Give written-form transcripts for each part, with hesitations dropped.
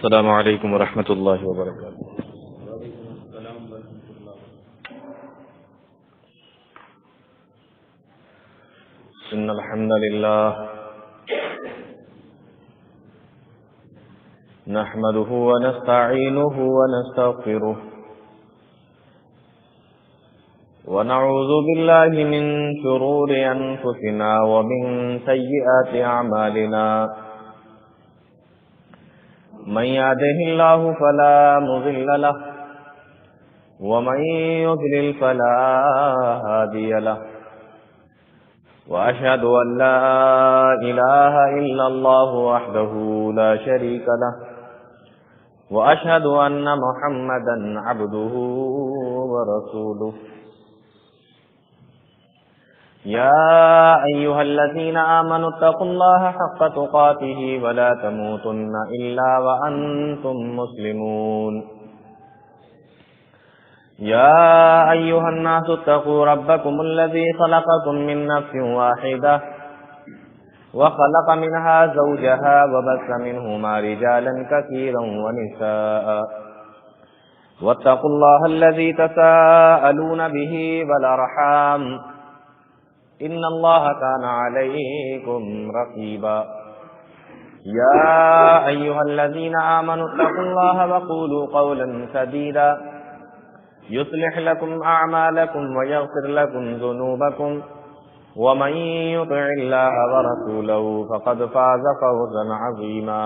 السلام علیکم ورحمۃ اللہ وبرکاتہ۔ ان الحمد للہ نحمده ونستعینه ونستغفره ونعوذ باللہ من شرور انفسنا ومن سیئات اعمالنا، من يهده الله فلا مضل له ومن يضلل فلا هادي له، وأشهد أن لا إله إلا الله وحده لا شريك له، وأشهد أن محمدا عبده ورسوله. يا أيها الذين آمنوا اتقوا الله حق تقاته ولا تموتن إلا وأنتم مسلمون. يا أيها الناس اتقوا ربكم الذي خلقكم من نفس واحدة وخلق منها زوجها وبث منهما رجالا كثيرا ونساء، واتقوا الله الذي تساءلون به والأرحام إن الله كان عليكم رقيبا. يا أيها الذين آمنوا اتقوا الله وقولوا قولا سديدا يصلح لكم أعمالكم ويغفر لكم ذنوبكم، ومن يطع الله ورسوله فقد فاز فوزا عظيما.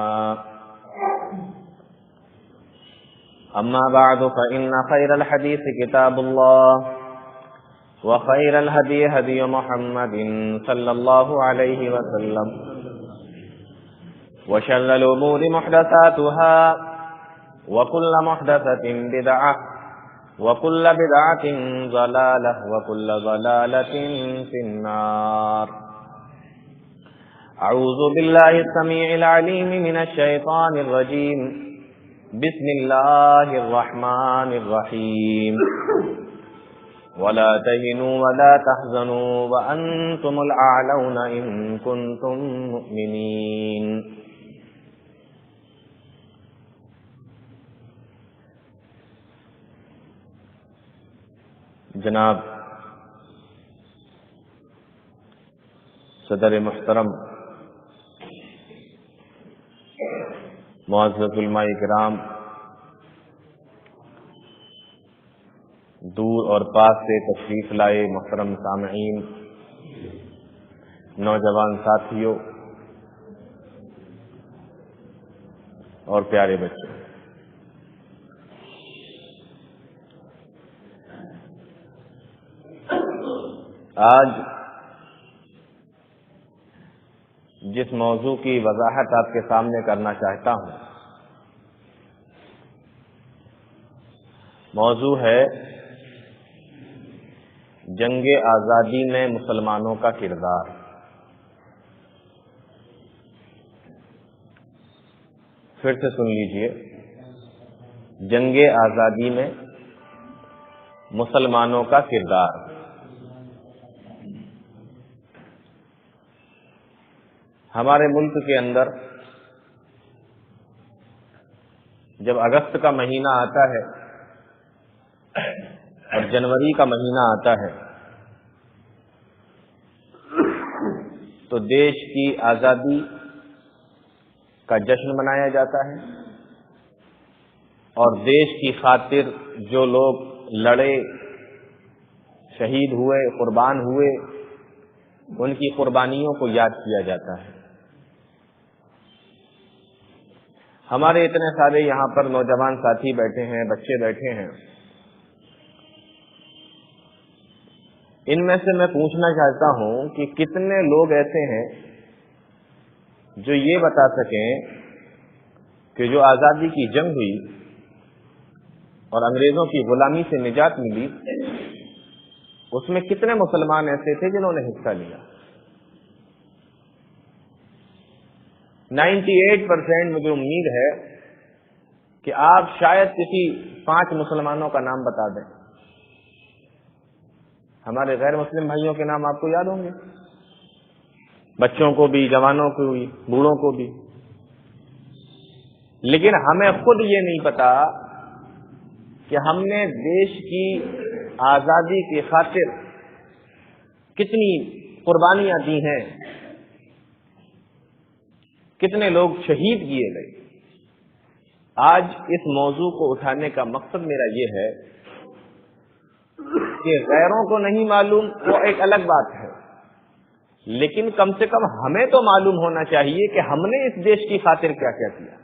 أما بعد فإن خير الحديث كتاب الله، وخير الهدي هدي محمد صلى الله عليه وسلم، وشر الأمور محدثاتها، وكل محدثة بدعة، وكل بدعة ضلالة، وكل ضلالة في النار. أعوذ بالله السميع العليم من الشيطان الرجيم. بسم الله الرحمن الرحيم. ولا تهنوا ولا تحزنوا وأنتم الأعلون إن كنتم مؤمنين. جناب صدر محترم، معزز علماء کرام، دور اور پاس سے تشریف لائے محترم سامعین، نوجوان ساتھیوں اور پیارے بچوں، آج جس موضوع کی وضاحت آپ کے سامنے کرنا چاہتا ہوں، موضوع ہے جنگ آزادی میں مسلمانوں کا کردار. پھر سے سن لیجئے، جنگ آزادی میں مسلمانوں کا کردار. ہمارے ملک کے اندر جب اگست کا مہینہ آتا ہے اور جنوری کا مہینہ آتا ہے تو دیش کی آزادی کا جشن منایا جاتا ہے، اور دیش کی خاطر جو لوگ لڑے، شہید ہوئے، قربان ہوئے، ان کی قربانیوں کو یاد کیا جاتا ہے. ہمارے اتنے سارے یہاں پر نوجوان ساتھی بیٹھے ہیں، بچے بیٹھے ہیں، ان میں سے میں پوچھنا چاہتا ہوں کہ کتنے لوگ ایسے ہیں جو یہ بتا سکیں کہ جو آزادی کی جنگ ہوئی اور انگریزوں کی غلامی سے نجات ملی، اس میں کتنے مسلمان ایسے تھے جنہوں نے حصہ لیا؟ 98% مجھے امید ہے کہ آپ شاید کسی 5 مسلمانوں کا نام بتا دیں. ہمارے غیر مسلم بھائیوں کے نام آپ کو یاد ہوں گے، بچوں کو بھی، جوانوں کو بھی، بوڑھوں کو بھی. لیکن ہمیں خود یہ نہیں پتا کہ ہم نے دیش کی آزادی کی خاطر کتنی قربانیاں دی ہیں، کتنے لوگ شہید کیے گئے۔ آج اس موضوع کو اٹھانے کا مقصد میرا یہ ہے کہ غیروں کو نہیں معلوم وہ ایک الگ بات ہے، لیکن کم سے کم ہمیں تو معلوم ہونا چاہیے کہ ہم نے اس دیش کی خاطر کیا کیا کیا،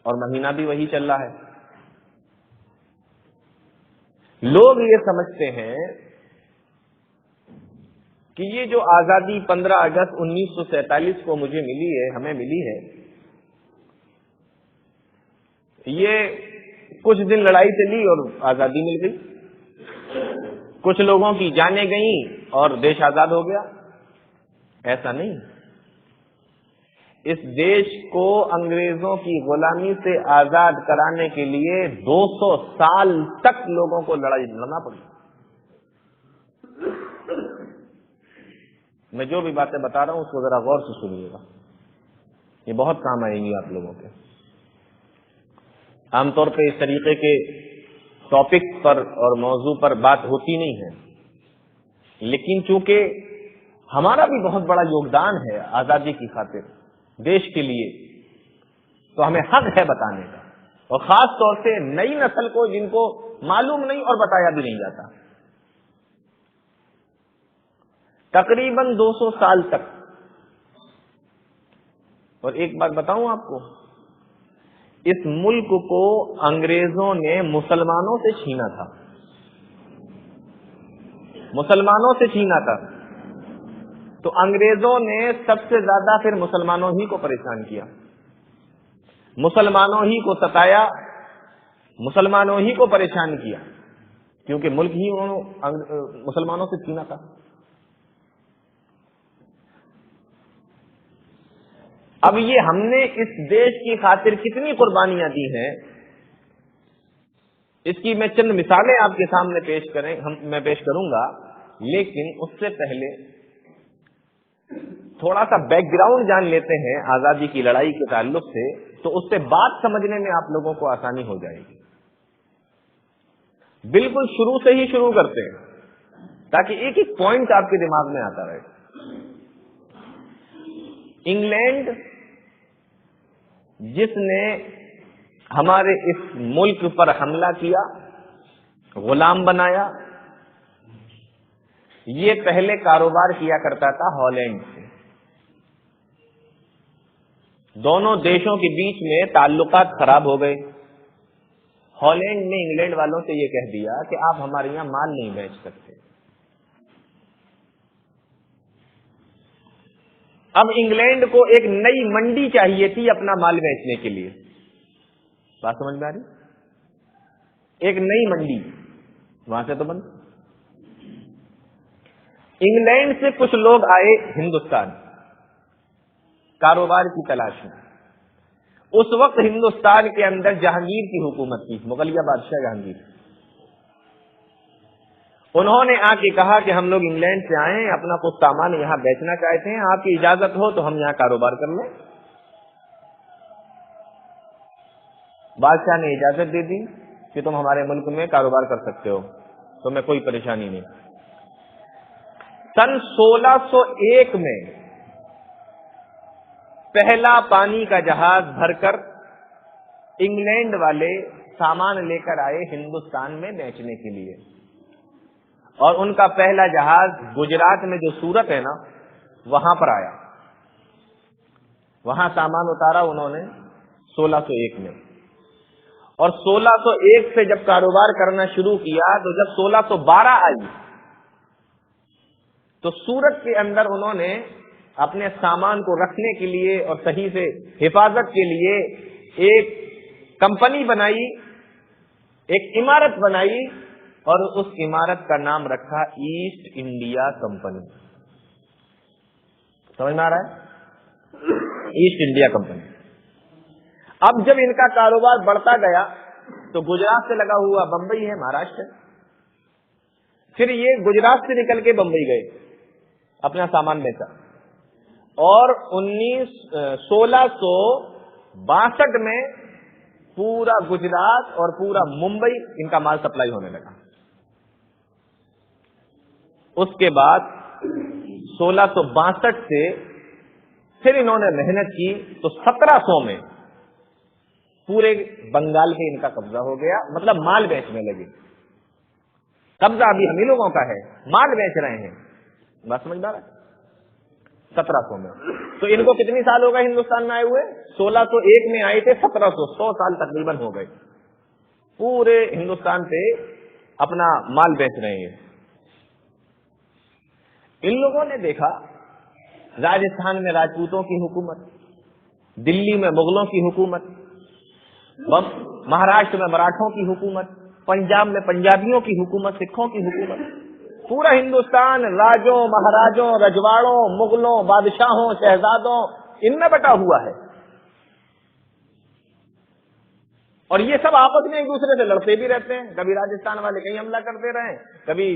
اور مہینہ بھی وہی چل رہا ہے۔ لوگ یہ سمجھتے ہیں کہ یہ جو آزادی 15 اگست 1947 کو مجھے ملی ہے، ہمیں ملی ہے، یہ کچھ دن لڑائی چلی اور آزادی مل گئی، کچھ لوگوں کی جانیں گئیں اور دیش آزاد ہو گیا۔ ایسا نہیں، اس دیش کو انگریزوں کی غلامی سے آزاد کرانے کے لیے 200 سال تک لوگوں کو لڑائی لڑنا پڑی۔ میں جو بھی باتیں بتا رہا ہوں اس کو ذرا غور سے سنیے گا، یہ بہت کام آئیں گی آپ لوگوں کے۔ عام طور پہ اس طریقے کے ٹاپک پر اور موضوع پر بات ہوتی نہیں ہے، لیکن چونکہ ہمارا بھی بہت بڑا یوگدان ہے آزادی کی خاطر دیش کے لیے، تو ہمیں حق ہے بتانے کا، اور خاص طور سے نئی نسل کو جن کو معلوم نہیں اور بتایا بھی نہیں جاتا۔ تقریباً 200 سال تک، اور ایک بات بتاؤں آپ کو، اس ملک کو انگریزوں نے مسلمانوں سے چھینا تھا، مسلمانوں سے چھینا تھا، تو انگریزوں نے سب سے زیادہ پھر مسلمانوں ہی کو پریشان کیا، مسلمانوں ہی کو ستایا، مسلمانوں ہی کو پریشان کیا، کیونکہ ملک ہی انہوں مسلمانوں سے چھینا تھا۔ اب یہ ہم نے اس دیش کی خاطر کتنی قربانیاں دی ہیں، اس کی میں چند مثالیں آپ کے سامنے میں پیش کروں گا، لیکن اس سے پہلے تھوڑا سا بیک گراؤنڈ جان لیتے ہیں آزادی کی لڑائی کے تعلق سے، تو اس سے بات سمجھنے میں آپ لوگوں کو آسانی ہو جائے گی۔ بالکل شروع سے ہی شروع کرتے ہیں تاکہ ایک ایک پوائنٹ آپ کے دماغ میں آتا رہے۔ انگلینڈ جس نے ہمارے اس ملک پر حملہ کیا، غلام بنایا، یہ پہلے کاروبار کیا کرتا تھا ہالینڈ سے۔ دونوں دیشوں کے بیچ میں تعلقات خراب ہو گئے۔ ہالینڈ نے انگلینڈ والوں سے یہ کہہ دیا کہ آپ ہمارے یہاں مال نہیں بیچ سکتے۔ اب انگلینڈ کو ایک نئی منڈی چاہیے تھی اپنا مال بیچنے کے لیے، بات سمجھ میں آ رہی؟ ایک نئی منڈی، وہاں سے تو بند۔ انگلینڈ سے کچھ لوگ آئے ہندوستان کاروبار کی تلاش میں۔ اس وقت ہندوستان کے اندر جہانگیر کی حکومت تھی، مغلیہ بادشاہ جہانگیر۔ انہوں نے آ کے کہا کہ ہم لوگ انگلینڈ سے آئے ہیں، اپنا کچھ سامان یہاں بیچنا چاہتے ہیں، آپ کی اجازت ہو تو ہم یہاں کاروبار کر لیں۔ بادشاہ نے اجازت دے دی کہ تم ہمارے ملک میں کاروبار کر سکتے ہو، تمہیں کوئی پریشانی نہیں۔ سن 1601 میں پہلا پانی کا جہاز بھر کر انگلینڈ والے سامان لے کر آئے ہندوستان میں بیچنے کے لیے، اور ان کا پہلا جہاز گجرات میں جو سورت ہے نا وہاں پر آیا، وہاں سامان اتارا انہوں نے 1601 میں، اور 1601 سے جب کاروبار کرنا شروع کیا تو جب 1612 آئی تو سورت کے اندر انہوں نے اپنے سامان کو رکھنے کے لیے اور صحیح سے حفاظت کے لیے ایک کمپنی بنائی، ایک عمارت بنائی، اور اس عمارت کا نام رکھا ایسٹ انڈیا کمپنی۔ سمجھ میں آ رہا ہے؟ East India company. اب جب ان کا کاروبار بڑھتا گیا تو گجرات سے لگا ہوا بمبئی ہے، مہاراشٹر، پھر یہ گجرات سے نکل کے بمبئی گئے، اپنا سامان بیچا، اور 1662 میں پورا گجرات اور پورا ممبئی ان کا مال سپلائی ہونے لگا. اس کے بعد 1662 سے پھر انہوں نے محنت کی تو 1700 میں پورے بنگال پہ ان کا قبضہ ہو گیا. مطلب مال بیچنے لگے. قبضہ ابھی ہم ہی لوگوں کا ہے, مال بیچ رہے ہیں. بات سمجھدار ہے؟ 1700 میں. تو ان کو کتنی سال ہو گئے ہندوستان میں آئے ہوئے؟ 1601 میں آئے تھے, 1700, 100 سال تقریباً ہو گئے. پورے ہندوستان پہ اپنا مال بیچ رہے ہیں. ان لوگوں نے دیکھا راجستھان میں راجپوتوں کی حکومت, دلی میں مغلوں کی حکومت, مہاراشٹر میں مراٹھوں کی حکومت, پنجاب میں پنجابیوں کی حکومت, سکھوں کی حکومت. پورا ہندوستان راجوں, مہاراجوں, رجواڑوں, مغلوں, بادشاہوں, شہزادوں ان میں بٹا ہوا ہے. اور یہ سب آپس میں ایک دوسرے سے لڑتے بھی رہتے ہیں. کبھی راجستھان والے کہیں حملہ کرتے رہے, کبھی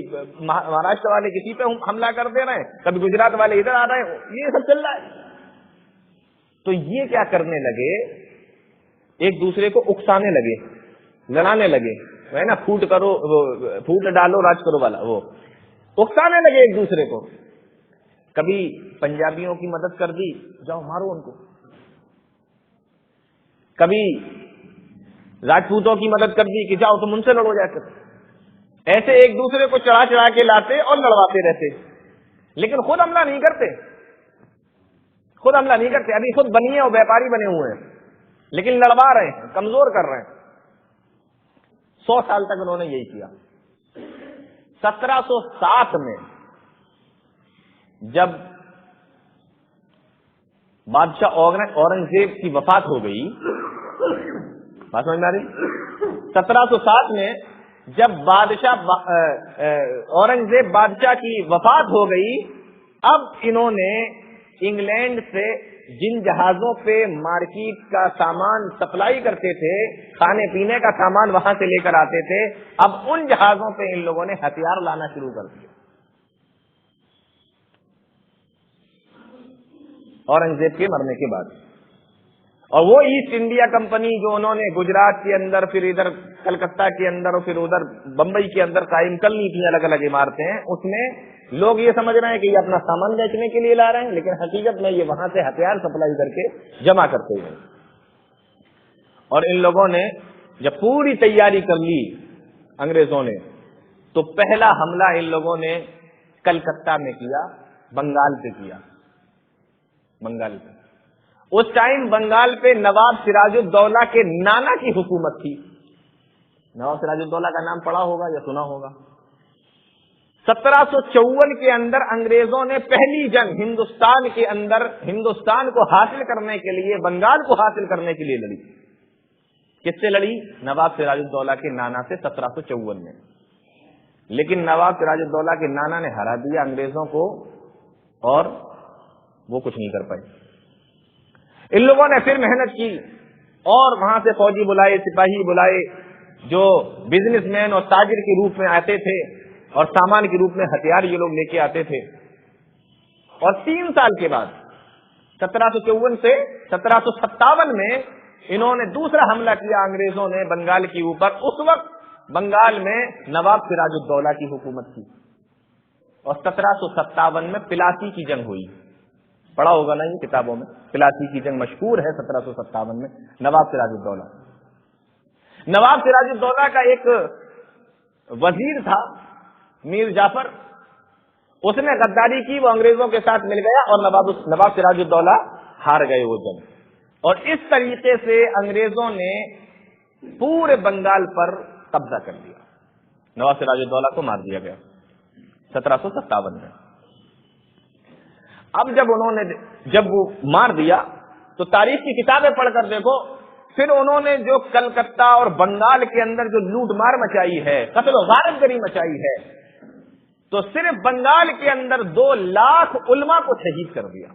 مہاراشٹر والے کسی پہ حملہ کرتے رہے, کبھی گجرات والے ادھر آ رہے ہیں. یہ سب چل رہا ہے. تو یہ کیا کرنے لگے, ایک دوسرے کو اکسانے لگے, لڑانے لگے. ہے نا, پھوٹ کرو, پھوٹ ڈالو راج کرو والا, وہ اکسانے لگے ایک دوسرے کو. کبھی پنجابیوں کی مدد کر دی, جاؤ مارو ان کو. کبھی راجپوتوں کی مدد کر دی کہ جاؤ تم ان سے لڑو جا کر. ایسے ایک دوسرے کو چڑھا چڑھا کے لاتے اور لڑواتے رہتے, لیکن خود حملہ نہیں کرتے. خود حملہ نہیں کرتے. ابھی خود بنیے اور ویپاری بنے ہوئے ہیں, لیکن لڑوا رہے ہیں, کمزور کر رہے ہیں. 100 سال تک انہوں نے یہی کیا. 1707 میں جب بادشاہ اورنگزیب کی وفات ہو گئی, بات سمجھ میں آ رہی؟ 1707 میں جب بادشاہ اورنگزیب بادشاہ کی وفات ہو گئی, اب انہوں نے انگلینڈ سے جن جہازوں پہ مارکیٹ کا سامان سپلائی کرتے تھے, کھانے پینے کا سامان وہاں سے لے کر آتے تھے, اب ان جہازوں پہ ان لوگوں نے ہتھیار لانا شروع کر دیا اورنگزیب کے مرنے کے بعد. اور وہ ایسٹ انڈیا کمپنی جو انہوں نے گجرات کے اندر, پھر ادھر کلکتہ کے اندر اور پھر ادھر بمبئی کے اندر قائم کر لی تھی الگ الگ عمارتیں, اس میں لوگ یہ سمجھ رہے ہیں کہ یہ اپنا سامان بیچنے کے لیے لا رہے ہیں, لیکن حقیقت میں یہ وہاں سے ہتھیار سپلائی کر کے جمع کرتے ہیں. اور ان لوگوں نے جب پوری تیاری کر لی انگریزوں نے, تو پہلا حملہ ان لوگوں نے کلکتہ میں کیا, بنگال پہ کیا. بنگال پہ اس ٹائم بنگال پہ نواب سراج الدولہ کے نانا کی حکومت تھی. نواب سراج الدولہ کا نام پڑھا ہوگا یا سنا ہوگا. 1754 کے اندر انگریزوں نے پہلی جنگ ہندوستان کے اندر ہندوستان کو حاصل کرنے کے لیے, بنگال کو حاصل کرنے کے لیے لڑی. کس سے لڑی؟ نواب سراج الدولہ کے نانا سے 1754 میں. لیکن نواب سراج الدولہ کے نانا نے ہرا دیا انگریزوں کو اور وہ کچھ نہیں کر پائے. ان لوگوں نے پھر محنت کی اور وہاں سے فوجی بلائے, سپاہی بلائے, جو بزنس مین اور تاجر کے روپ میں آتے تھے اور سامان کے روپ میں ہتھیار یہ لوگ لے کے آتے تھے. اور 3 سال کے بعد 1754 سے 1757 میں انہوں نے دوسرا حملہ کیا انگریزوں نے بنگال کے اوپر. اس وقت بنگال میں نواب سراج الدولہ کی حکومت تھی. اور 1757 میں پلاسی کی جنگ ہوئی. پڑھا ہوگا نا یہ کتابوں میں, پلاسی کی جنگ مشہور ہے. 1757 میں نواب سراج الدولہ, نواب سراج الدولہ کا ایک وزیر تھا میر جعفر, اس نے غداری کی, وہ انگریزوں کے ساتھ مل گیا اور نواب سراج الدولہ ہار گئے وہ جنگ. اور اس طریقے سے انگریزوں نے پورے بنگال پر قبضہ کر لیا. نواب سراج الدولہ کو مار دیا گیا 1757 میں. اب جب وہ مار دیا تو تاریخ کی کتابیں پڑھ کر دیکھو, پھر انہوں نے جو کلکتہ اور بنگال کے اندر جو لوٹ مار مچائی ہے, قتل و غارت گری مچائی ہے, تو صرف بنگال کے اندر 2 لاکھ علماء کو شہید کر دیا.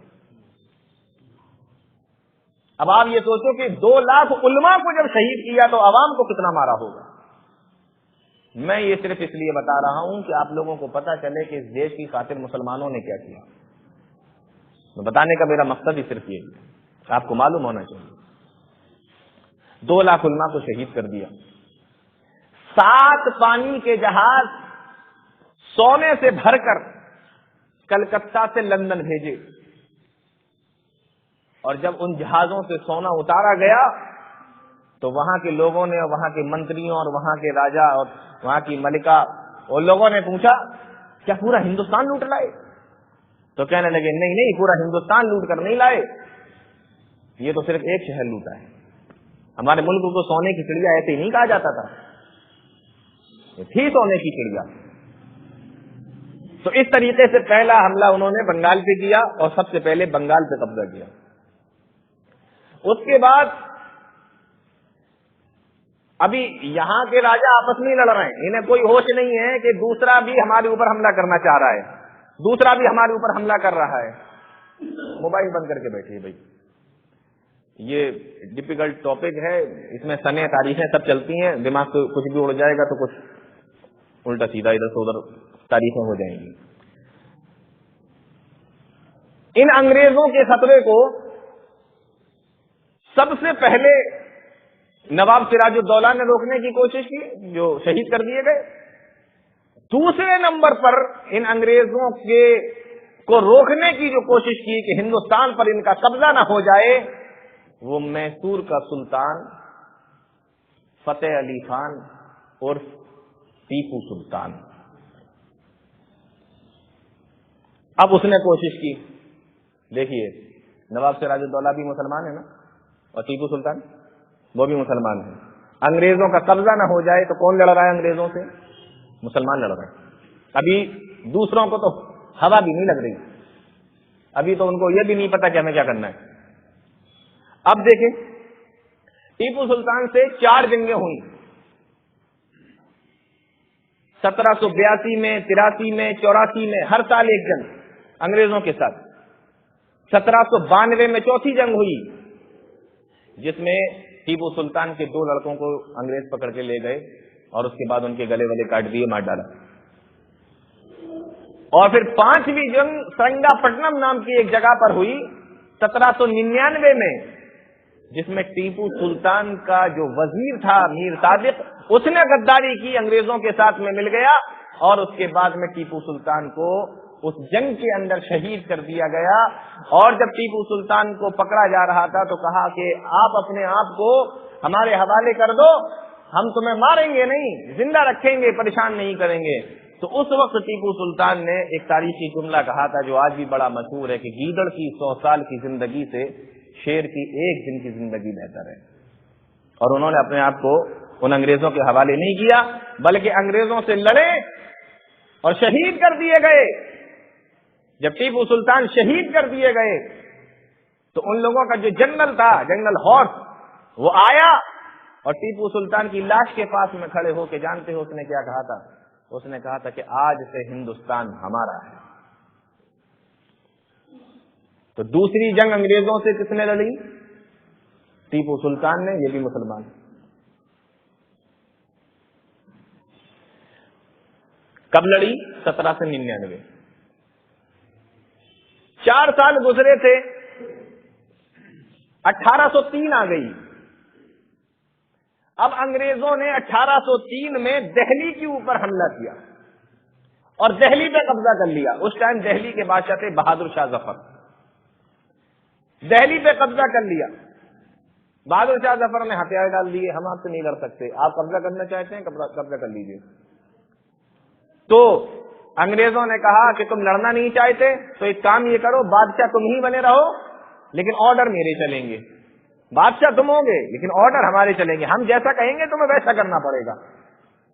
اب آپ یہ سوچو کہ 2 لاکھ علماء کو جب شہید کیا تو عوام کو کتنا مارا ہوگا. میں یہ صرف اس لیے بتا رہا ہوں کہ آپ لوگوں کو پتا چلے کہ اس دیش کی خاطر مسلمانوں نے کیا کیا. بتانے کا میرا مقصد ہی صرف یہ ہے، آپ کو معلوم ہونا چاہیے 2 لاکھ علماء کو شہید کر دیا، 7 پانی کے جہاز سونے سے بھر کر کلکتہ سے لندن بھیجے، اور جب ان جہازوں سے سونا اتارا گیا تو وہاں کے لوگوں نے اور وہاں کے منتریوں اور وہاں کے راجا اور وہاں کی ملکہ اور لوگوں نے پوچھا کیا پورا ہندوستان لوٹ لائے؟ تو کہنے لگے نہیں، پورا ہندوستان لوٹ کر نہیں لائے، یہ تو صرف ایک شہر لوٹا ہے۔ ہمارے ملک کو سونے کی چڑیا ایسے ہی نہیں کہا جاتا تھا، یہ تھی سونے کی چڑیا۔ تو اس طریقے سے پہلا حملہ انہوں نے بنگال پہ کیا اور سب سے پہلے بنگال پہ قبضہ کیا۔ اس کے بعد ابھی یہاں کے راجا آپس میں لڑ رہے ہیں، انہیں کوئی ہوش نہیں ہے کہ دوسرا بھی ہمارے اوپر حملہ کرنا چاہ رہا ہے، دوسرا بھی ہمارے اوپر حملہ کر رہا ہے۔ موبائل بند کر کے بیٹھے بھائی، یہ ڈیفیکلٹ ٹاپک ہے، اس میں سنیں تاریخیں سب چلتی ہیں، دماغ سے کچھ بھی اڑ جائے گا تو کچھ الٹا سیدھا ادھر سے ادھر تاریخیں ہو جائیں گی۔ ان انگریزوں کے خطرے کو سب سے پہلے نواب سراج الدولہ نے روکنے کی کوشش کی، جو شہید کر دیے گئے۔ دوسرے نمبر پر ان انگریزوں کو روکنے کی جو کوشش کی کہ ہندوستان پر ان کا قبضہ نہ ہو جائے، وہ میسور کا سلطان فتح علی خان اور ٹیپو سلطان۔ اب اس نے کوشش کی، دیکھیے نواب سراج الدولہ بھی مسلمان ہے نا، اور ٹیپو سلطان وہ بھی مسلمان ہیں۔ انگریزوں کا قبضہ نہ ہو جائے تو کون لڑ رہا ہے انگریزوں سے؟ مسلمان لڑ رہے ہیں۔ ابھی دوسروں کو تو ہوا بھی نہیں لگ رہی، ابھی تو ان کو یہ بھی نہیں پتا کہ ہمیں کیا کرنا ہے۔ اب دیکھیں ٹیپو سلطان سے 4 جنگیں ہوئی، 1782 میں، 83 میں، 84 میں، ہر سال ایک جنگ انگریزوں کے ساتھ۔ 1792 میں چوتھی جنگ ہوئی، جس میں ٹیپو سلطان کے 2 لڑکوں کو انگریز پکڑ کے لے گئے اور اس کے بعد ان کے گلے والے کاٹ دیے، مار ڈالا۔ اور پھر 5ویں جنگ سرنگا پٹنم نام کی ایک جگہ پر ہوئی 1799 میں، جس میں ٹیپو سلطان کا جو وزیر تھا میر صادق، اس نے غداری کی، انگریزوں کے ساتھ میں مل گیا، اور اس کے بعد میں ٹیپو سلطان کو اس جنگ کے اندر شہید کر دیا گیا۔ اور جب ٹیپو سلطان کو پکڑا جا رہا تھا تو کہا کہ آپ اپنے آپ کو ہمارے حوالے کر دو، ہم تمہیں ماریں گے نہیں، زندہ رکھیں گے، پریشان نہیں کریں گے۔ تو اس وقت ٹیپو سلطان نے ایک تاریخی جملہ کہا تھا جو آج بھی بڑا مشہور ہے کہ گیدڑ کی 100 سال کی زندگی سے شیر کی 1 دن کی زندگی بہتر ہے۔ اور انہوں نے اپنے آپ کو ان انگریزوں کے حوالے نہیں کیا، بلکہ انگریزوں سے لڑے اور شہید کر دیے گئے۔ جب ٹیپو سلطان شہید کر دیے گئے تو ان لوگوں کا جو جنرل تھا، جنرل ہارس، وہ آیا اور ٹیپو سلطان کی لاش کے پاس میں کھڑے ہو کے جانتے ہو اس نے کیا کہا تھا؟ اس نے کہا تھا کہ آج سے ہندوستان ہمارا ہے۔ تو دوسری جنگ انگریزوں سے کس نے لڑی؟ ٹیپو سلطان نے، یہ بھی مسلمان۔ کب لڑی؟ 1799۔ 4 سال گزرے تھے، 1803 آ گئی۔ اب انگریزوں نے 1803 میں دہلی کے اوپر حملہ کیا اور دہلی پہ قبضہ کر لیا۔ اس ٹائم دہلی کے بادشاہ تھے بہادر شاہ ظفر۔ دہلی پہ قبضہ کر لیا، بہادر شاہ ظفر نے ہتھیار ڈال دیے، ہم آپ سے نہیں لڑ سکتے، آپ قبضہ کرنا چاہتے ہیں قبضہ کر لیجیے۔ تو انگریزوں نے کہا کہ تم لڑنا نہیں چاہتے تو ایک کام یہ کرو، بادشاہ تم ہی بنے رہو لیکن آرڈر میرے چلیں گے۔ بادشاہ تم ہوں گے لیکن آرڈر ہمارے چلیں گے، ہم جیسا کہیں گے تمہیں ویسا کرنا پڑے گا۔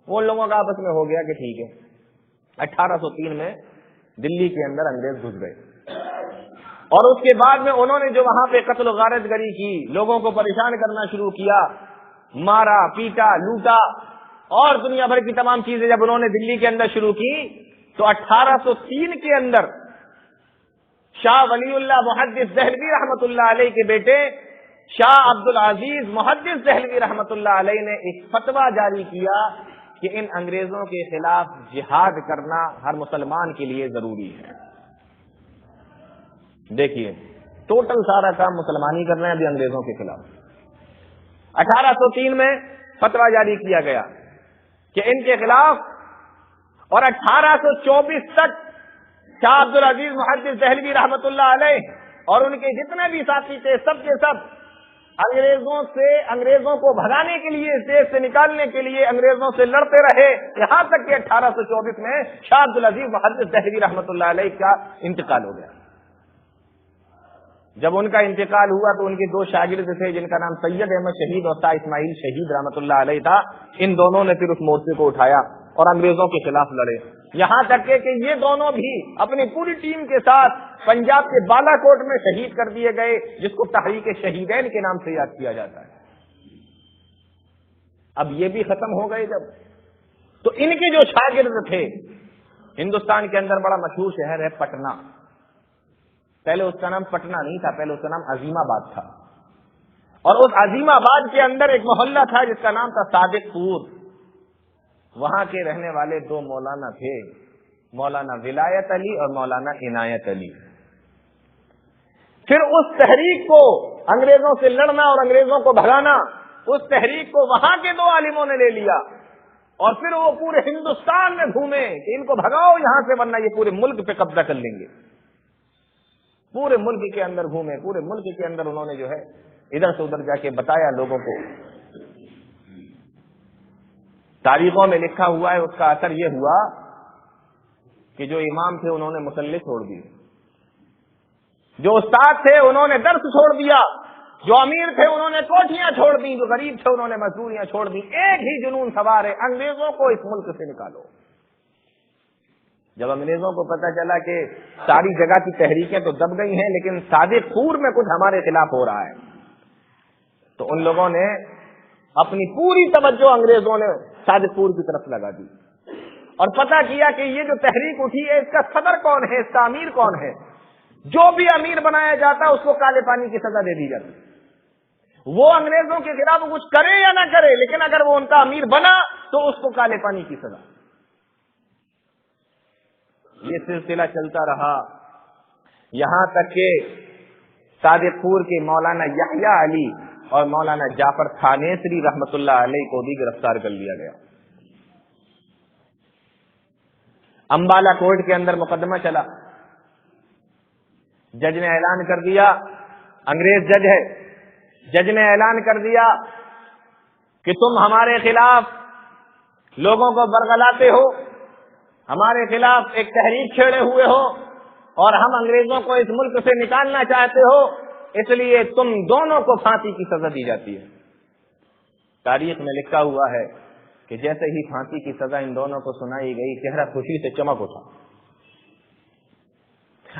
وہ لوگوں کا آپس میں ہو گیا کہ ٹھیک ہے۔ 1803 میں دلی کے اندر انگریز گھس گئے اور اس کے بعد میں انہوں نے جو وہاں پہ قتل و غارت گری کی، لوگوں کو پریشان کرنا شروع کیا، مارا پیٹا لوٹا اور دنیا بھر کی تمام چیزیں جب انہوں نے دلی کے اندر شروع کی تو 1803 کے اندر شاہ ولی اللہ محدث دہلوی رحمت اللہ علیہ کے بیٹے شاہ عبد العزیز محدث دہلوی رحمت اللہ علیہ نے ایک فتویٰ جاری کیا کہ ان انگریزوں کے خلاف جہاد کرنا ہر مسلمان کے لیے ضروری ہے۔ دیکھیے ٹوٹل سارا کام مسلمان ہی کر رہے ہیں ابھی انگریزوں کے خلاف. 1803 میں فتویٰ جاری کیا گیا کہ ان کے خلاف، اور 1824 تک شاہ عبد العزیز محدث دہلوی رحمۃ اللہ علیہ اور ان کے جتنے بھی ساتھی تھے سب کے سب انگریزوں کو بھگانے کے لیے، دیش سے نکالنے کے لیے انگریزوں سے لڑتے رہے، یہاں تک کہ 1824 میں شاہ عبد العزیز محدث دہلوی رحمۃ اللہ علیہ کا انتقال ہو گیا. جب ان کا انتقال ہوا تو ان کے دو شاگرد تھے جن کا نام سید احمد شہید اور طاء اسماعیل شہید رحمۃ اللہ علیہ تھا. ان دونوں نے پھر اس مورچے کو اٹھایا اور انگریزوں کے خلاف لڑے، یہاں تک کہ یہ دونوں بھی اپنی پوری ٹیم کے ساتھ پنجاب کے بالا کوٹ میں شہید کر دیے گئے، جس کو تحریک شہیدین کے نام سے یاد کیا جاتا ہے. اب یہ بھی ختم ہو گئے جب، تو ان کے جو شاگرد تھے، ہندوستان کے اندر بڑا مشہور شہر ہے پٹنہ. پہلے اس کا نام پٹنہ نہیں تھا، پہلے اس کا نام عظیم آباد تھا، اور اس عظیم آباد کے اندر ایک محلہ تھا جس کا نام تھا صادق پور. وہاں کے رہنے والے دو مولانا تھے، مولانا ولایت علی اور مولانا عنایت علی. پھر اس تحریک کو، انگریزوں سے لڑنا اور انگریزوں کو بھگانا، اس تحریک کو وہاں کے دو عالموں نے لے لیا اور پھر وہ پورے ہندوستان میں گھومے کہ ان کو بھگاؤ یہاں سے ورنہ یہ پورے ملک پہ قبضہ کر لیں گے. پورے ملک کے اندر گھومے، پورے ملک کے اندر انہوں نے جو ہے ادھر سے ادھر جا کے بتایا لوگوں کو. تاریخوں میں لکھا ہوا ہے، اس کا اثر یہ ہوا کہ جو امام تھے انہوں نے مصلی چھوڑ دی، جو استاد تھے انہوں نے درس چھوڑ دیا، جو امیر تھے انہوں نے کوٹھیاں چھوڑ دی، جو غریب تھے انہوں نے مزدوریاں چھوڑ دی. ایک ہی جنون سوار ہے، انگریزوں کو اس ملک سے نکالو. جب انگریزوں کو پتا چلا کہ ساری جگہ کی تحریکیں تو دب گئی ہیں لیکن صادق پور میں کچھ ہمارے خلاف ہو رہا ہے، تو ان لوگوں نے اپنی پوری توجہ انگریزوں نے صادق پور کی طرف لگا دی اور پتا کیا کہ یہ جو تحریک اٹھی ہے اس کا صدر کون ہے، اس کا امیر کون ہے. جو بھی امیر بنایا جاتا اس کو کالے پانی کی سزا دے دی جاتی. وہ انگریزوں کے خلاف کچھ کرے یا نہ کرے، لیکن اگر وہ ان کا امیر بنا تو اس کو کالے پانی کی سزا. یہ سلسلہ چلتا رہا یہاں تک کہ صادق پور کے مولانا یحییٰ علی اور مولانا جعفر تھانیسری رحمت اللہ علیہ کو بھی گرفتار کر لیا گیا. امبالہ کورٹ کے اندر مقدمہ چلا، جج نے اعلان کر دیا، انگریز جج ہے، جج نے اعلان کر دیا کہ تم ہمارے خلاف لوگوں کو برگلاتے ہو، ہمارے خلاف ایک تحریک چھیڑے ہوئے ہو اور ہم انگریزوں کو اس ملک سے نکالنا چاہتے ہو، اس لیے تم دونوں کو پھانسی کی سزا دی جاتی ہے. تاریخ میں لکھا ہوا ہے کہ جیسے ہی پھانسی کی سزا ان دونوں کو سنائی گئی چہرہ خوشی سے چمک اٹھا.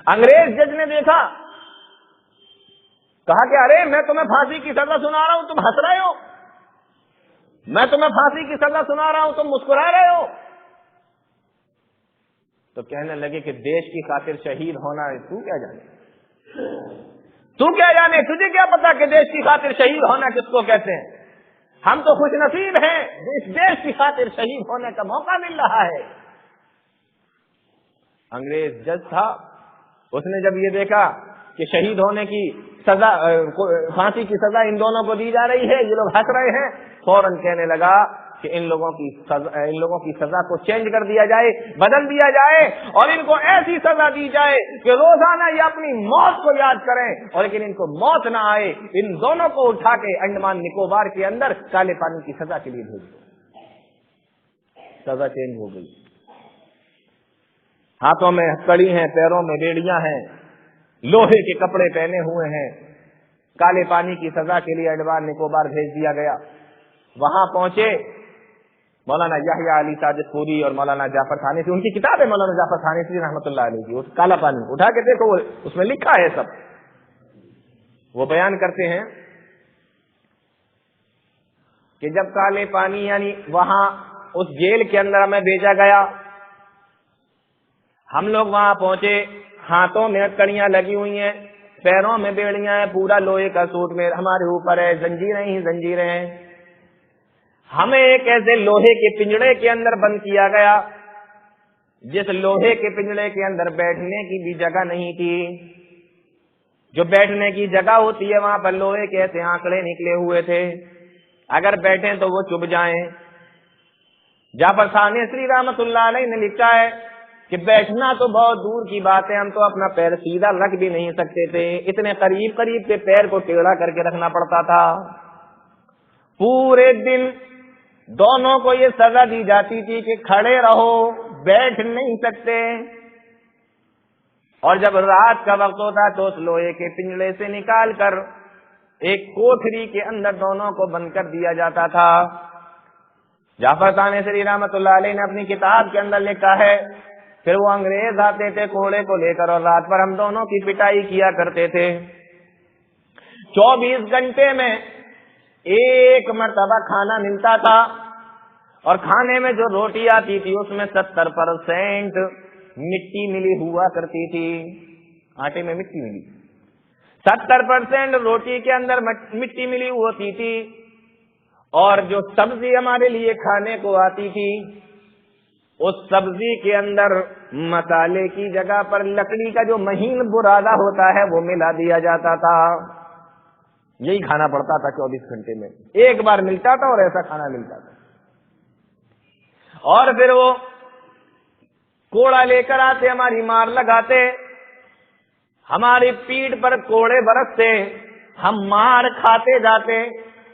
انگریز جج نے دیکھا، کہا کہ ارے میں تمہیں پھانسی کی سزا سنا رہا ہوں تم ہنس رہے ہو، میں تمہیں پھانسی کی سزا سنا رہا ہوں تم مسکرا رہے ہو. تو کہنے لگے کہ دیش کی خاطر شہید ہونا ہے، تو کیا جانے، تجھے کیا پتا کہ دیش کی خاطر شہید ہونا کس کو کہتے ہیں. ہم تو خوش نصیب ہیں اس دیش کی خاطر شہید ہونے کا موقع مل رہا ہے. انگریز جج تھا، اس نے جب یہ دیکھا کہ شہید ہونے کی سزا، پھانسی کی سزا ان دونوں کو دی جا رہی ہے، یہ لوگ ہنس رہے ہیں، فوراً کہنے لگا کہ ان لوگوں کی سزا کو چینج کر دیا جائے، بدل دیا جائے اور ان کو ایسی سزا دی جائے کہ روزانہ یہ اپنی موت کو یاد کریں اور لیکن ان کو موت نہ آئے. ان دونوں کو اٹھا کے انڈمان نکوبار کے اندر کالے پانی کی سزا کے لیے بھیج دو. سزا چینج ہو گئی. ہاتھوں میں کڑی ہیں، پیروں میں بیڑیاں ہیں، لوہے کے کپڑے پہنے ہوئے ہیں. کالے پانی کی سزا کے لیے انڈمان نکوبار بھیج دیا گیا. وہاں پہنچے مولانا یحییٰ علی صادق پوری اور مولانا جعفر تھانیسری، ان کی کتاب ہے مولانا جعفر تھانیسری رحمۃ اللہ علیہ کی، کالا پانی اٹھا کے دیکھو، اس میں لکھا ہے سب. وہ بیان کرتے ہیں کہ جب کالے پانی یعنی وہاں اس جیل کے اندر ہمیں بھیجا گیا، ہم لوگ وہاں پہنچے، ہاتھوں میں کڑیاں لگی ہوئی ہیں، پیروں میں بیڑیاں ہیں، پورا لوہے کا سوٹ میں ہمارے اوپر ہے، زنجیریں ہی زنجیریں ہیں. ہمیں ایک ایسے لوہے کے پنجڑے کے اندر بند کیا گیا جس لوہے کے پنجڑے کے اندر بیٹھنے کی بھی جگہ نہیں تھی. جو بیٹھنے کی جگہ ہوتی ہے وہاں پر لوہے کے ایسے آنکڑے نکلے ہوئے تھے، اگر بیٹھیں تو وہ چبھ جائیں۔ جعفر ثانوی رحمۃ اللہ علیہ نے لکھا ہے کہ بیٹھنا تو بہت دور کی بات ہے، ہم تو اپنا پیر سیدھا رکھ بھی نہیں سکتے تھے، اتنے قریب قریب کے پیر کو ٹیڑھا کر کے رکھنا پڑتا تھا۔ پورے دن دونوں کو یہ سزا دی جاتی تھی کہ کھڑے رہو، بیٹھ نہیں سکتے، اور جب رات کا وقت ہوتا تو اس لوہے کے پنجرے سے نکال کر ایک کوٹھری کے اندر دونوں کو بند کر دیا جاتا تھا۔ جعفر ثانوی رحمۃ اللہ علیہ نے اپنی کتاب کے اندر لکھا ہے، پھر وہ انگریز آتے تھے کوڑے کو لے کر اور رات پر ہم دونوں کی پٹائی کیا کرتے تھے۔ 24 گھنٹے میں ایک مرتبہ کھانا ملتا تھا، اور کھانے میں جو روٹی آتی تھی اس میں 70% مٹی ملی ہوا کرتی تھی، آٹے میں مٹی ملی، 70% روٹی کے اندر مٹی ملی ہوتی تھی، اور جو سبزی ہمارے لیے کھانے کو آتی تھی اس سبزی کے اندر مسالے کی جگہ پر لکڑی کا جو مہین برادہ ہوتا ہے وہ ملا دیا جاتا تھا۔ یہی کھانا پڑتا تھا 24 گھنٹے میں، ایک بار ملتا تھا اور ایسا کھانا ملتا تھا۔ اور پھر وہ کوڑا لے کر آتے، ہماری مار لگاتے، ہماری پیٹھ پر کوڑے برستے، ہم مار کھاتے جاتے،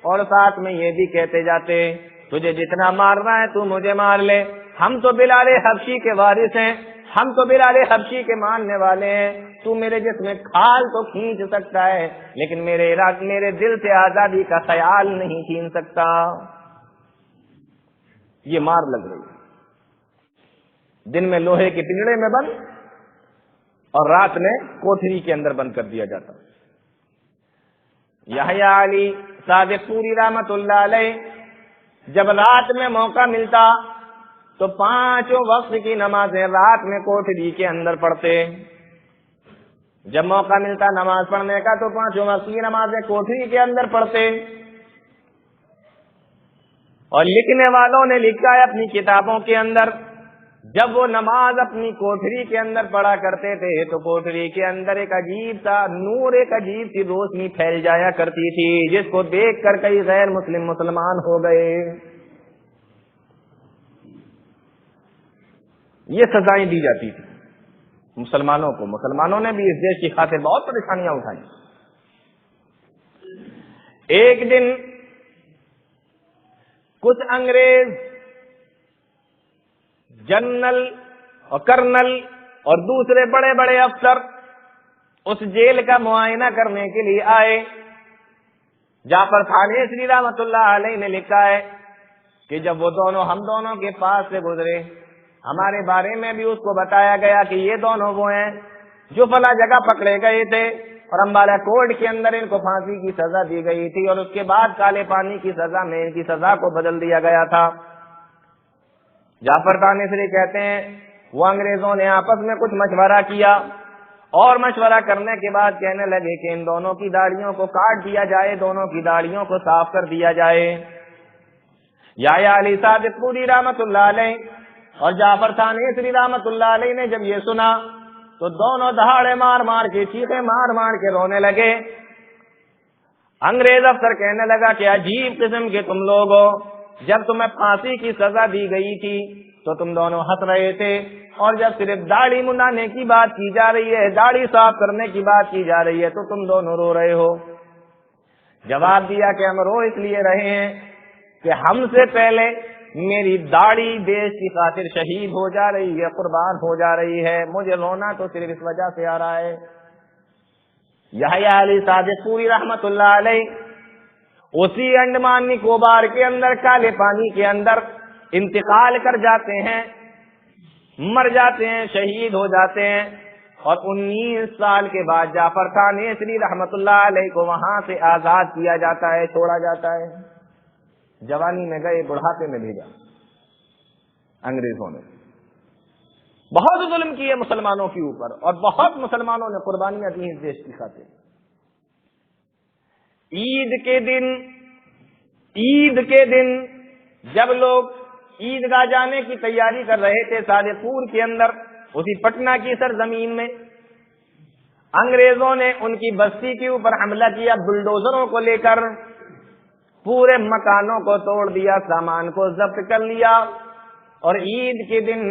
اور ساتھ میں یہ بھی کہتے جاتے تجھے جتنا مارنا ہے تو مجھے مار لے، ہم تو بلال حبشی کے وارث ہیں، ہم تو بلال حبشی کے ماننے والے ہیں، تو میرے جسم میں کھال تو کھینچ سکتا ہے لیکن میرے دل سے آزادی کا خیال نہیں چھین سکتا۔ یہ مار لگ رہی، دن میں لوہے کے پنجرے میں بند اور رات میں کوٹھری کے اندر بند کر دیا جاتا۔ یحییٰ علی صادق پوری رحمت اللہ علیہ جب رات میں موقع ملتا تو 5 وقت کی نمازیں رات میں کوٹھری کے اندر پڑھتے۔ جب موقع ملتا نماز پڑھنے کا تو 5 وقت کی نمازیں کوٹھری کے اندر پڑھتے۔ اور لکھنے والوں نے لکھا ہے اپنی کتابوں کے اندر، جب وہ نماز اپنی کوٹھری کے اندر پڑھا کرتے تھے تو کوٹھری کے اندر ایک عجیب سا نور، ایک عجیب سی روشنی پھیل جایا کرتی تھی جس کو دیکھ کر کئی غیر مسلم مسلمان ہو گئے۔ یہ سزائیں دی جاتی تھی مسلمانوں کو، مسلمانوں نے بھی اس دیش کی خاطر بہت پریشانیاں اٹھائیں۔ ایک دن کچھ انگریز جنرل اور کرنل اور دوسرے بڑے بڑے افسر اس جیل کا معائنہ کرنے کے لیے آئے۔ جعفر ثانوی رحمۃ اللہ علیہ نے لکھا ہے کہ جب وہ دونوں ہم دونوں کے پاس سے گزرے، ہمارے بارے میں بھی اس کو بتایا گیا کہ یہ دونوں وہ ہیں جو فلاں جگہ پکڑے گئے تھے اور امبالہ کوٹ کے اندر ان کو پھانسی کی سزا دی گئی تھی، اور اس کے بعد کالے پانی کی سزا میں ان کی سزا کو بدل دیا گیا تھا۔ جعفر ثانوی کہتے ہیں وہ انگریزوں نے آپس میں کچھ مشورہ کیا، اور مشورہ کرنے کے بعد کہنے لگے کہ ان دونوں کی داڑھیوں کو کاٹ دیا جائے، دونوں کی داڑھیوں کو صاف کر دیا جائے۔ یحییٰ علی صادق پوری رحمت اللہ علیہ اور جعفر ثانوی رحمت اللہ علیہ نے جب یہ سنا تو دونوں دہاڑے مار مار کے، چیخے مار مار کے رونے لگے۔ انگریز افسر کہنے لگا کہ عجیب قسم کے تم لوگ ہو، جب تمہیں پھانسی کی سزا دی گئی تھی تو تم دونوں ہنس رہے تھے، اور جب صرف داڑھی منڈانے کی بات کی جا رہی ہے، داڑھی صاف کرنے کی بات کی جا رہی ہے تو تم دونوں رو رہے ہو۔ جواب دیا کہ ہم رو اس لیے رہے ہیں کہ ہم سے پہلے میری داڑھی دیش کی خاطر شہید ہو جا رہی ہے، قربان ہو جا رہی ہے، مجھے رونا تو صرف اس وجہ سے آ رہا ہے۔ یحییٰ علی صادق پوری رحمت اللہ علیہ اسی انڈمان نکوبار کے اندر کالے پانی کے اندر انتقال کر جاتے ہیں، مر جاتے ہیں، شہید ہو جاتے ہیں، اور 19 سال کے بعد جعفر ثانوی رحمت اللہ علیہ کو وہاں سے آزاد کیا جاتا ہے، چھوڑا جاتا ہے۔ جوانی میں گئے، بڑھاپے میں بھیجا انگریزوں نے۔ بہت ظلم کیے مسلمانوں کے اوپر، اور بہت مسلمانوں نے قربانیاں دی اس دیش کی خاطر۔ عید کے دن جب لوگ عیدگاہ جانے کی تیاری کر رہے تھے صادق پور کے اندر، اسی پٹنہ کی سرزمین میں، انگریزوں نے ان کی بستی کے اوپر حملہ کیا بلڈوزروں کو لے کر، پورے مکانوں کو توڑ دیا، سامان کو ضبط کر لیا، اور عید کے دن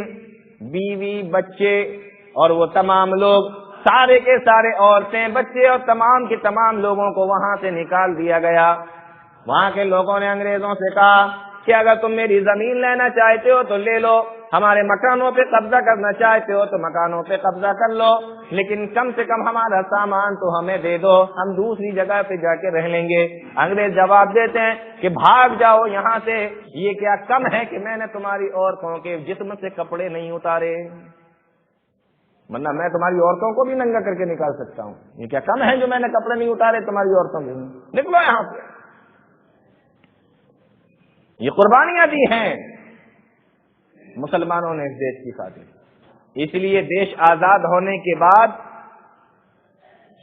بیوی بچے اور وہ تمام لوگ، سارے کے سارے عورتیں بچے اور تمام کے تمام لوگوں کو وہاں سے نکال دیا گیا۔ وہاں کے لوگوں نے انگریزوں سے کہا کہ اگر تم میری زمین لینا چاہتے ہو تو لے لو، ہمارے مکانوں پہ قبضہ کرنا چاہتے ہو تو مکانوں پہ قبضہ کر لو، لیکن کم سے کم ہمارا سامان تو ہمیں دے دو، ہم دوسری جگہ پہ جا کے رہ لیں گے۔ انگریز جواب دیتے ہیں کہ بھاگ جاؤ یہاں سے، یہ کیا کم ہے کہ میں نے تمہاری عورتوں کے جسم سے کپڑے نہیں اتارے، ورنہ میں تمہاری عورتوں کو بھی ننگا کر کے نکال سکتا ہوں، یہ کیا کم ہے جو میں نے کپڑے نہیں اتارے تمہاری عورتوں کے، نکلو یہاں سے۔ یہ قربانیاں دی ہیں مسلمانوں نے اس دیش کی خاطر۔ اس لیے دیش آزاد ہونے کے بعد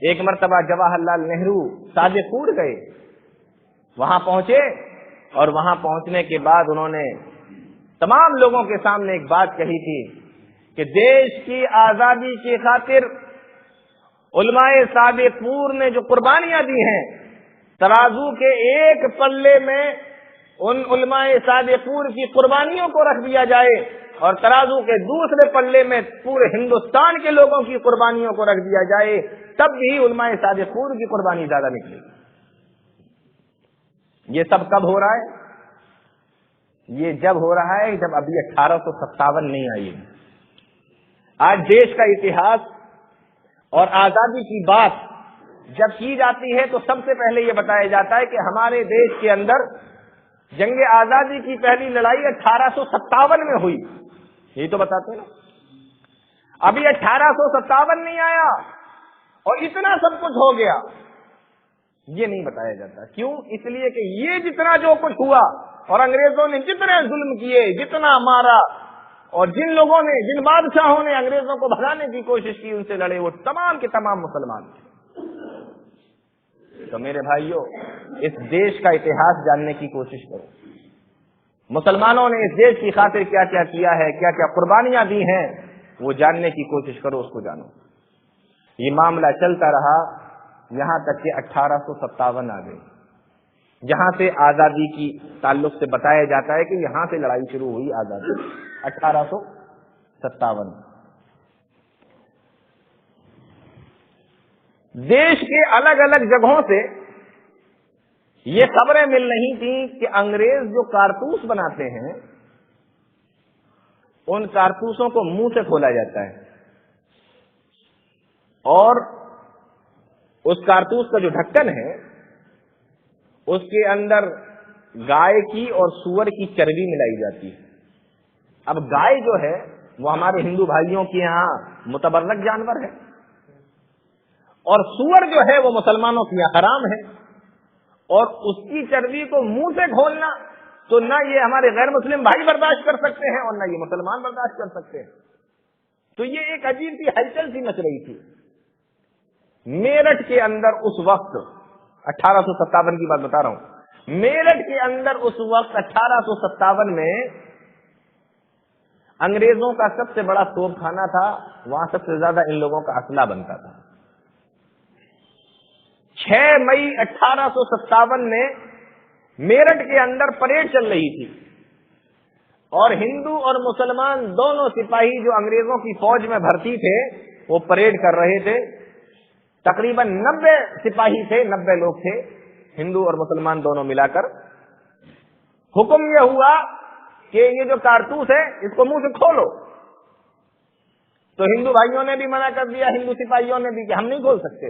ایک مرتبہ جواہر لال نہرو صادق پور گئے، وہاں پہنچے، اور وہاں پہنچنے کے بعد انہوں نے تمام لوگوں کے سامنے ایک بات کہی تھی کہ دیش کی آزادی کی خاطر علماء صادق پور نے جو قربانیاں دی ہیں، ترازو کے ایک پلے میں ان علماء صادق پور کی قربانیوں کو رکھ دیا جائے اور ترازو کے دوسرے پلے میں پورے ہندوستان کے لوگوں کی قربانیوں کو رکھ دیا جائے، تب بھی علماء صادق پور کی قربانی زیادہ نکلے گی۔ یہ سب کب ہو رہا ہے؟ یہ جب ہو رہا ہے جب ابھی 1857 نہیں آئی۔ آج دیش کا اتہاس اور آزادی کی بات جب کی جاتی ہے تو سب سے پہلے یہ بتایا جاتا ہے کہ ہمارے دیش کے اندر جنگ آزادی کی پہلی لڑائی 1857 میں ہوئی، یہی تو بتاتے ہیں نا۔ ابھی 1857 نہیں آیا اور اتنا سب کچھ ہو گیا، یہ نہیں بتایا جاتا۔ کیوں؟ اس لیے کہ یہ جتنا جو کچھ ہوا اور انگریزوں نے جتنے ظلم کیے، جتنا مارا، اور جن لوگوں نے، جن بادشاہوں نے انگریزوں کو بھگانے کی کوشش کی، ان سے لڑے، وہ تمام کے تمام مسلمان تھے۔ تو میرے بھائیوں، اس دیش کا اتہاس جاننے کی کوشش کرو۔ مسلمانوں نے اس دیش کی خاطر کیا کیا کیا ہے، کیا کیا قربانیاں دی ہیں، وہ جاننے کی کوشش کرو، اس کو جانو۔ یہ معاملہ چلتا رہا یہاں تک کہ 1857 آ گئی، جہاں سے آزادی کی تعلق سے بتایا جاتا ہے کہ یہاں سے لڑائی شروع ہوئی آزادی 1857۔ دیش کے الگ الگ جگہوں سے یہ خبریں مل رہی تھیں کہ انگریز جو کارتوس بناتے ہیں، ان کارتوسوں کو منہ سے کھولا جاتا ہے، اور اس کارتوس کا جو ڈھکن ہے اس کے اندر گائے کی اور سور کی چربی ملائی جاتی ہے۔ اب گائے جو ہے وہ ہمارے ہندو بھائیوں کے یہاں متبرک جانور ہے، اور سور جو ہے وہ مسلمانوں کے یہاں حرام ہے، اور اس کی چربی کو منہ سے کھولنا تو نہ یہ ہمارے غیر مسلم بھائی برداشت کر سکتے ہیں اور نہ یہ مسلمان برداشت کر سکتے ہیں۔ تو یہ ایک عجیب سی ہلچل سی مچ رہی تھی میرٹھ کے اندر اس وقت۔ 1857 کی بات بتا رہا ہوں۔ میرٹھ کے اندر اس وقت 1857 میں انگریزوں کا سب سے بڑا توپ خانہ تھا، وہاں سب سے زیادہ ان لوگوں کا اسلحہ بنتا تھا۔ 6 مئی 1857 میں میرٹھ کے اندر پریڈ چل رہی تھی، اور ہندو اور مسلمان دونوں سپاہی جو انگریزوں کی فوج میں بھرتی تھے وہ پریڈ کر رہے تھے۔ تقریباً 90 سپاہی تھے، 90 لوگ تھے، ہندو اور مسلمان دونوں ملا کر۔ حکم یہ ہوا کہ یہ جو کارتوس ہے اس کو منہ سے کھولو، تو ہندو بھائیوں نے بھی منع کر دیا، ہندو سپاہیوں نے بھی کہ ہم نہیں کھول سکتے،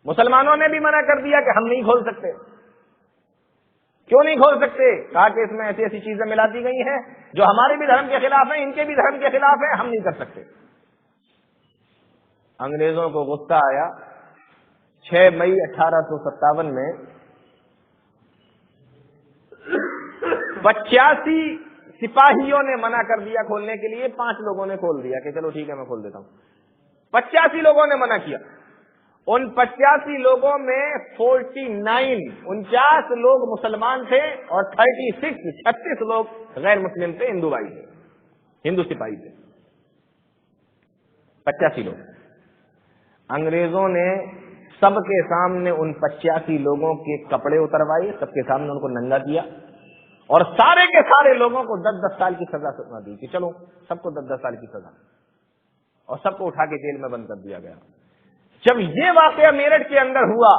مسلمانوں نے بھی منع کر دیا کہ ہم نہیں کھول سکتے۔ کیوں نہیں کھول سکتے؟ کہا کہ اس میں ایسی ایسی چیزیں ملاتی گئی ہیں جو ہمارے بھی دھرم کے خلاف ہیں، ان کے بھی دھرم کے خلاف ہیں، ہم نہیں کر سکتے۔ انگریزوں کو غصہ آیا۔ 6 مئی 1857 میں 85 سپاہیوں نے منع کر دیا کھولنے کے لیے، 5 لوگوں نے کھول دیا کہ چلو ٹھیک ہے میں کھول دیتا ہوں۔ 85 لوگوں نے منع کیا۔ ان 85 لوگوں میں 49 لوگ مسلمان تھے اور 36 لوگ غیر مسلم تھے، ہندو بھائی تھے، ہندو سپاہی تھے، 85 لوگ۔ انگریزوں نے سب کے سامنے ان 85 لوگوں کے کپڑے اتروائے، سب کے سامنے ان کو ننگا کیا، اور سارے کے سارے لوگوں کو 10-10 سال کی سزا سنا دی کہ چلو سب کو 10-10 سال کی سزا، اور سب کو اٹھا کے جیل میں بند کر دیا گیا۔ جب یہ واقعہ میرٹھ کے اندر ہوا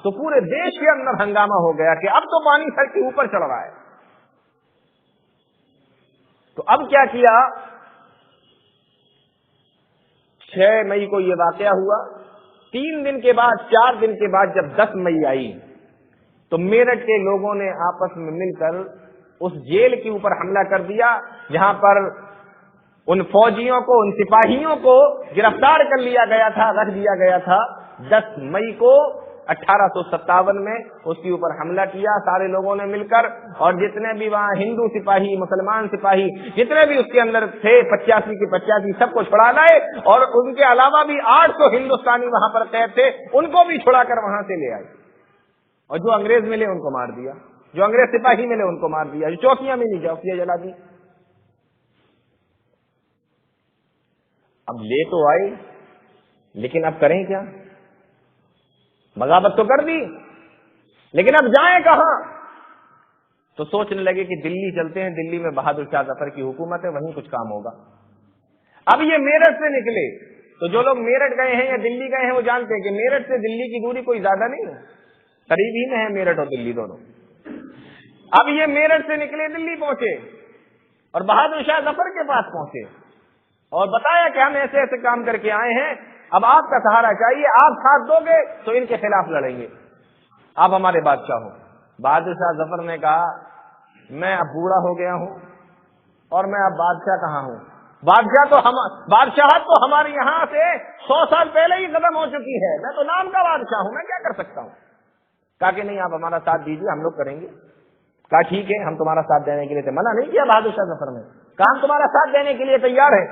تو پورے دیش کے اندر ہنگامہ ہو گیا کہ اب تو پانی سر کے اوپر چڑھ رہا ہے۔ تو اب کیا کیا، 6 مئی کو یہ واقعہ ہوا، 3 دن کے بعد 4 دن کے بعد جب 10 مئی آئی تو میرٹھ کے لوگوں نے آپس میں مل کر اس جیل کے اوپر حملہ کر دیا جہاں پر ان فوجیوں کو، ان سپاہیوں کو گرفتار کر لیا گیا تھا، رکھ دیا گیا تھا۔ 10 مئی کو 1857 میں اس کے اوپر حملہ کیا سارے لوگوں نے مل کر، اور جتنے بھی وہاں ہندو سپاہی، مسلمان سپاہی، جتنے بھی اس کے اندر تھے 85 کے 85 سب کو چھڑا لائے، اور ان کے علاوہ بھی 800 ہندوستانی وہاں پر قید تھے ان کو بھی چھڑا کر وہاں سے لے آئے، اور جو انگریز ملے ان کو مار دیا، جو انگریز سپاہی ملے ان کو مار دیا، جو چوکیاں ملی چوکیاں جلا دی۔ اب لے تو آئے لیکن اب کریں کیا، بغاوت تو کر دی لیکن اب جائیں کہاں؟ تو سوچنے لگے کہ دلی چلتے ہیں، دلی میں بہادر شاہ ظفر کی حکومت ہے، وہیں کچھ کام ہوگا۔ اب یہ میرٹھ سے نکلے تو جو لوگ میرٹھ گئے ہیں یا دلی گئے ہیں وہ جانتے ہیں کہ میرٹھ سے دلی کی دوری کوئی زیادہ نہیں ہے، قریب ہی میں ہے میرٹھ اور دلی دونوں۔ اب یہ میرٹھ سے نکلے دلی پہنچے اور بہادر شاہ ظفر کے پاس پہنچے اور بتایا کہ ہم ایسے ایسے کام کر کے آئے ہیں، اب آپ کا سہارا چاہیے، آپ ساتھ دو گے تو ان کے خلاف لڑیں گے، آپ ہمارے بادشاہ ہو۔ بہادر شاہ ظفر نے کہا میں اب بوڑھا ہو گیا ہوں اور میں اب بادشاہ کہاں ہوں، بادشاہت تو ہمارے یہاں سے 100 سال پہلے ہی ختم ہو چکی ہے، میں تو نام کا بادشاہ ہوں، میں کیا کر سکتا ہوں۔ کہا کہ نہیں آپ ہمارا ساتھ دیجیے، ہم لوگ کریں گے۔ کہا ٹھیک ہے ہم تمہارا ساتھ دینے کے لیے، منع نہیں کیا بہادر شاہ ظفر نے، کہا ہم تمہارا ساتھ دینے کے لیے تیار ہیں۔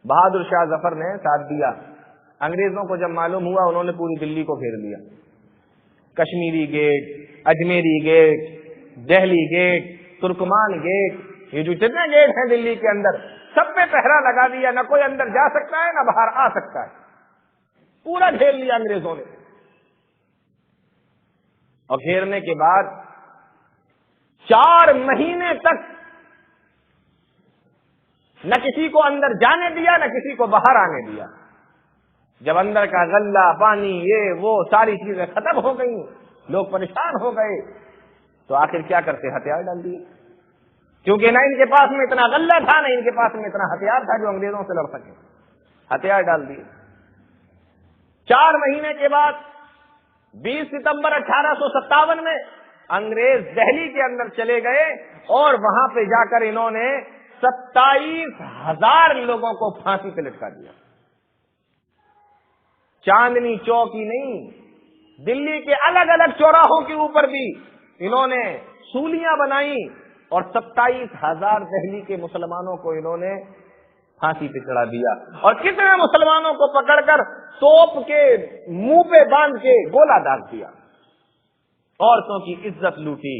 بہادر شاہ ظفر نے ساتھ دیا۔ انگریزوں کو جب معلوم ہوا انہوں نے پوری دلی کو گھیر لیا، Kashmiri gate, Ajmeri gate, Delhi gate, Turkman gate, یہ جو جتنے گیٹ ہیں دلی کے اندر سب پہ پہرا لگا دیا، نہ کوئی اندر جا سکتا ہے نہ باہر آ سکتا ہے، پورا گھیر لیا انگریزوں نے۔ اور گھیرنے کے بعد 4 مہینے تک نہ کسی کو اندر جانے دیا نہ کسی کو باہر آنے دیا۔ جب اندر کا غلہ پانی یہ وہ ساری چیزیں ختم ہو گئیں، لوگ پریشان ہو گئے، تو آخر کیا کرتے، ہتھیار ڈال دیے، کیونکہ نہ ان کے پاس میں اتنا غلہ تھا نہ ان کے پاس میں اتنا ہتھیار تھا جو انگریزوں سے لڑ سکے، ہتھیار ڈال دیے۔ 4 مہینے کے بعد 20 ستمبر 1857 میں انگریز دہلی کے اندر چلے گئے اور وہاں پہ جا کر انہوں نے 27,000 لوگوں کو پھانسی پہ لٹکا دیا۔ چاندنی چوک ہی نہیں، دلی کے الگ الگ چوراہوں کے اوپر بھی انہوں نے سولیاں بنائی اور 27,000 دہلی کے مسلمانوں کو انہوں نے پھانسی پہ چڑھا دیا، اور کتنے مسلمانوں کو پکڑ کر توپ کے منہ پہ باندھ کے گولا داغ دیا، عورتوں کی عزت لوٹی،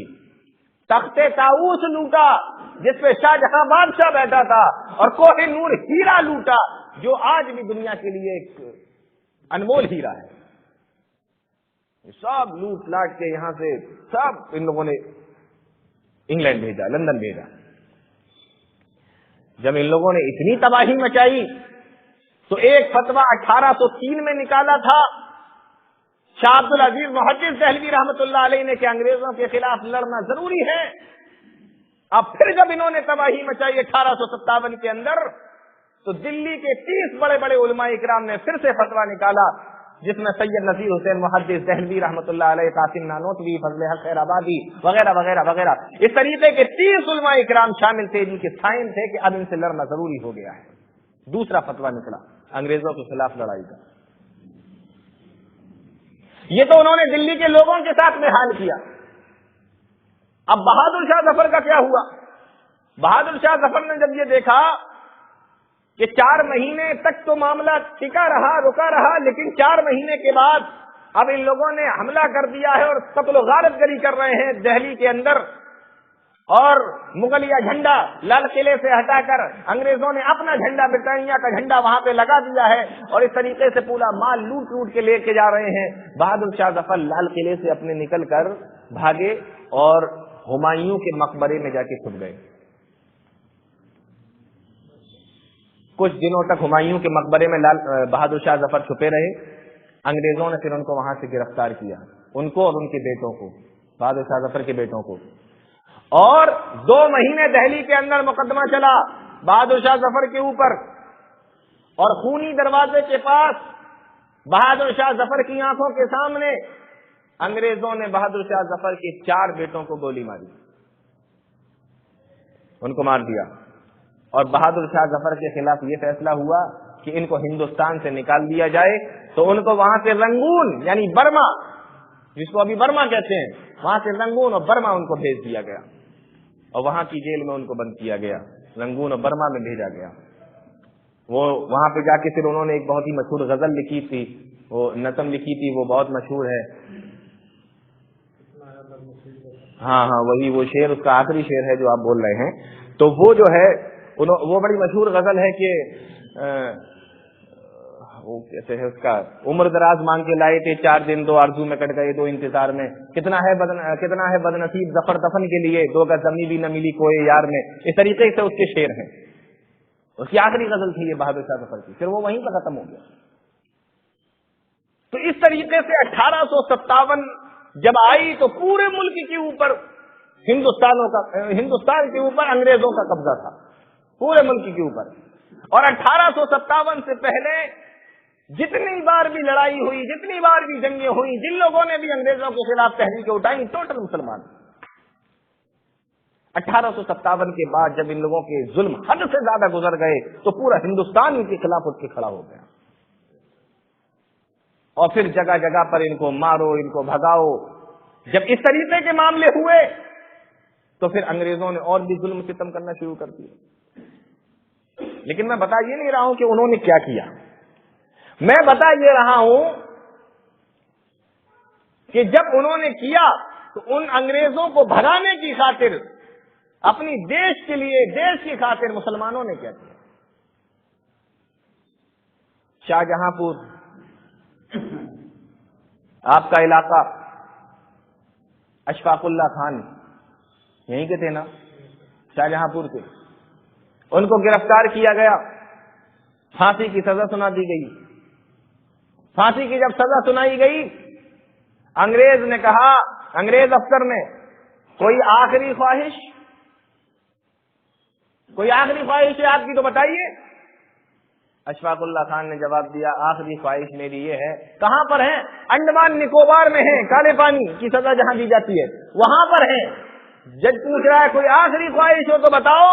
تخت طاؤس لوٹا جس پہ شاہ جہاں بادشاہ بیٹھا تھا، اور کوہ نور ہیرا لوٹا جو آج بھی دنیا کے لیے ایک انمول ہیرا ہے۔ سب لوٹ لاٹ کے یہاں سے سب ان لوگوں نے انگلینڈ بھیجا، لندن بھیجا۔ جب ان لوگوں نے اتنی تباہی مچائی تو ایک فتویٰ 1803 میں نکالا تھا شاہ عبد العزیز محدث دہلوی رحمۃ اللہ علیہ نے کہ انگریزوں کے خلاف لڑنا ضروری ہے۔ اب پھر جب انہوں نے تباہی مچائی 1857 کے اندر تو دلی کے 30 بڑے بڑے علماء اکرام نے پھر سے فتویٰ نکالا جس میں سید نذیر حسین محدث دہلوی رحمۃ اللہ علیہ، قاسم نانوتوی، فضل حق خیر آبادی وغیرہ وغیرہ وغیرہ اس طریقے کے 30 علماء اکرام شامل تھے جن کے سائن تھے کہ اب ان سے لڑنا ضروری ہو گیا ہے۔ دوسرا فتویٰ نکلا انگریزوں کے خلاف لڑائی کا۔ یہ تو انہوں نے دلی کے لوگوں کے ساتھ میں حال کیا۔ اب بہادر شاہ ظفر کا کیا ہوا؟ بہادر شاہ ظفر نے جب یہ دیکھا کہ 4 مہینے تک تو معاملہ ٹکا رہا، رکا رہا، لیکن 4 مہینے کے بعد اب ان لوگوں نے حملہ کر دیا ہے اور قتل و غارت گری کر رہے ہیں دہلی کے اندر، اور مغلیہ جھنڈا لال قلعے سے ہٹا کر انگریزوں نے اپنا جھنڈا، برطانیہ کا جھنڈا وہاں پہ لگا دیا ہے، اور اس طریقے سے پورا مال لوٹ لوٹ کے لے کے جا رہے ہیں۔ بہادر شاہ ظفر لال قلعے سے اپنے نکل کر بھاگے اور ہمایوں کے مقبرے میں جا کے چھپ گئے۔ کچھ دنوں تک ہمایوں کے مقبرے میں بہادر شاہ ظفر چھپے رہے۔ انگریزوں نے پھر ان کو وہاں سے گرفتار کیا، ان کو اور ان کے بیٹوں کو، بہادر شاہ ظفر کے بیٹوں کو، اور 2 مہینے دہلی کے اندر مقدمہ چلا بہادر شاہ ظفر کے اوپر، اور خونی دروازے کے پاس بہادر شاہ ظفر کی آنکھوں کے سامنے انگریزوں نے بہادر شاہ ظفر کے 4 بیٹوں کو گولی ماری، ان کو مار دیا، اور بہادر شاہ ظفر کے خلاف یہ فیصلہ ہوا کہ ان کو ہندوستان سے نکال دیا جائے۔ تو ان کو وہاں سے رنگون یعنی برما، جس کو ابھی برما کہتے ہیں، وہاں سے رنگون اور برما ان کو بھیج دیا گیا، اور وہاں کی جیل میں ان کو بند کیا گیا، رنگون اور برما میں بھیجا گیا۔ وہ وہاں پہ جا کے پھر انہوں نے ایک بہت ہی مشہور غزل لکھی تھی، وہ نظم لکھی تھی، وہ بہت مشہور ہے۔ ہاں وہی وہ شعر، اس کا آخری شعر ہے جو آپ بول رہے ہیں۔ تو وہ جو ہے وہ بڑی مشہور غزل ہے کہ وہ کیسے ہے اس کا، عمر دراز مانگ کے لائے تھے 4 دن، 2 آرزو میں کٹ گئے 2 انتظار میں، کتنا ہے بد نصیب ظفر دفن کے لیے، 2 گز زمین بھی نہ ملی کوئی یار میں۔ اس طریقے سے اس کے شعر ہیں۔ اس کی آخری غزل تھی یہ بہادر شاہ ظفر کی، پھر وہ وہیں پر ختم ہو گیا۔ تو اس طریقے سے 1857 جب آئی تو پورے ملک کے اوپر ہندوستان کے اوپر انگریزوں کا قبضہ تھا، پورے ملک کے اوپر۔ اور 1857 سے پہلے جتنی بار بھی لڑائی ہوئی، جتنی بار بھی جنگیں ہوئی، جن لوگوں نے بھی انگریزوں کے خلاف تحریکیں اٹھائیں، ٹوٹل مسلمان۔ 1857 کے بعد جب ان لوگوں کے ظلم حد سے زیادہ گزر گئے تو پورا ہندوستان ان کے خلاف اٹھ کے کھڑا ہو گیا، اور پھر جگہ جگہ پر ان کو مارو، ان کو بھگاؤ۔ جب اس طریقے کے معاملے ہوئے تو پھر انگریزوں نے اور بھی ظلم ستم کرنا شروع کر دیا۔ لیکن میں بتا یہ نہیں رہا ہوں کہ انہوں نے کیا کیا، میں بتا یہ رہا ہوں کہ جب انہوں نے کیا تو ان انگریزوں کو بھگانے کی خاطر، اپنی دیش کے لیے، دیش کی خاطر مسلمانوں نے کیا کیا۔ شاہجہاں پور آپ کا علاقہ، اشفاق اللہ خان یہیں کے تھے نا، شاہجہاں پور کے، ان کو گرفتار کیا گیا، پھانسی کی سزا سنا دی گئی۔ پھانسی کی جب سزا سنائی گئی، انگریز نے کہا، انگریز افسر نے، کوئی آخری خواہش ہے آپ کی تو بتائیے۔ اشفاق اللہ خان نے جواب دیا، آخری خواہش میری یہ ہے، کہاں پر ہیں؟ انڈمان نکوبار میں ہیں، کالے پانی کی سزا جہاں دی جاتی ہے وہاں پر ہیں۔ جج پوچھ رہا ہے کوئی آخری خواہش ہو تو بتاؤ۔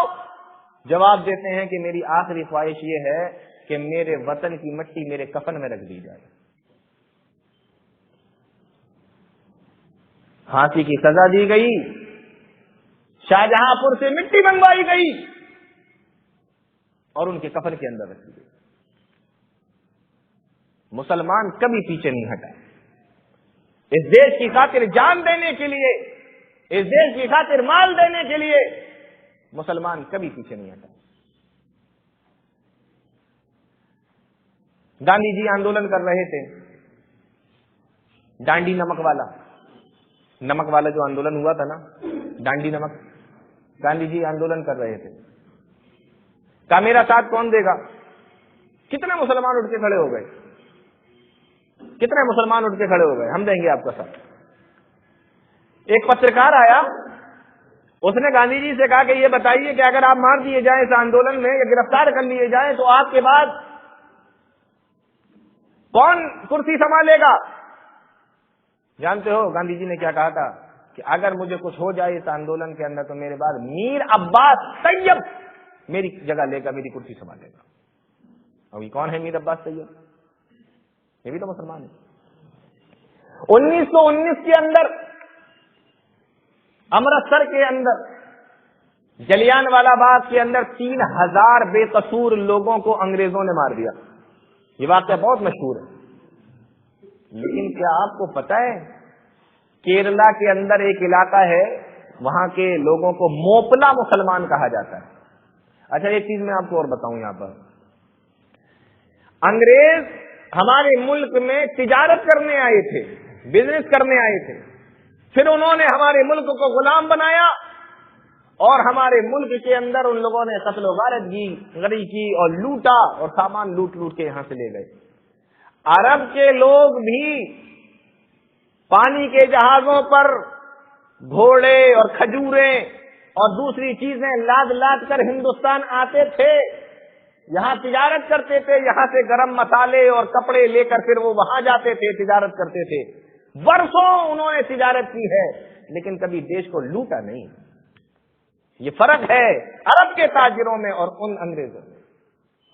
جواب دیتے ہیں کہ میری آخری خواہش یہ ہے کہ میرے وطن کی مٹی میرے کفن میں رکھ دی جائے۔ پھانسی کی سزا دی گئی، شاہجہاں پور سے مٹی منگوائی گئی اور ان کے کفن کے اندر رکھ دی گئی۔ مسلمان کبھی پیچھے نہیں ہٹا، اس دیش کی خاطر جان دینے کے لیے، اس دیش کی خاطر مال دینے کے لیے مسلمان کبھی پیچھے نہیں ہٹا۔ گاندھی جی آندولن کر رہے تھے، ڈانڈی نمک والا جو آندولن ہوا تھا نا، ڈانڈی نمک، گاندھی جی آندولن کر رہے تھے، کہا میرا ساتھ کون دے گا؟ کتنے مسلمان اٹھ کے کھڑے ہو گئے، کتنے مسلمان اٹھ کے کھڑے ہو گئے، ہم دیں گے آپ کا ساتھ۔ ایک پترکار آیا، اس نے گاندھی جی سے کہا کہ یہ بتائیے کہ اگر آپ مار دیے جائیں اس آندولن میں یا گرفتار کر لیے جائیں تو آپ کے بعد کون کرسی سنبھالے گا؟ جانتے ہو گاندھی جی نے کیا کہا تھا کہ اگر مجھے کچھ ہو جائے اس آندولن کے اندر تو میرے بعد میر عباس طیب میری جگہ لے گا، میری کرسی سنبھالے گا۔ اور یہ کون ہے میر عباس طیب؟ یہ بھی تو مسلمان ہے۔ 1919 کے اندر امرتسر کے اندر، جلیان والا باغ کے اندر 3000 بے قصور لوگوں کو انگریزوں نے مار دیا۔ یہ واقعہ بہت مشہور ہے۔ لیکن کیا آپ کو پتا ہے کیرلا کے اندر ایک علاقہ ہے وہاں کے لوگوں کو موپلا مسلمان کہا جاتا ہے۔ اچھا ایک چیز میں آپ کو اور بتاؤں، یہاں پر انگریز ہمارے ملک میں تجارت کرنے آئے تھے، بزنس کرنے آئے تھے، پھر انہوں نے ہمارے ملک کو غلام بنایا اور ہمارے ملک کے اندر ان لوگوں نے قتل و غارت کی اور لوٹا اور سامان لوٹ لوٹ کے یہاں سے لے گئے۔ عرب کے لوگ بھی پانی کے جہازوں پر گھوڑے اور کھجوریں اور دوسری چیزیں لاد لاد کر ہندوستان آتے تھے، یہاں تجارت کرتے تھے، یہاں سے گرم مسالے اور کپڑے لے کر پھر وہ وہاں جاتے تھے، تجارت کرتے تھے۔ برسوں انہوں نے تجارت کی ہے لیکن کبھی دیش کو لوٹا نہیں۔ یہ فرق ہے عرب کے تاجروں میں اور ان انگریزوں میں،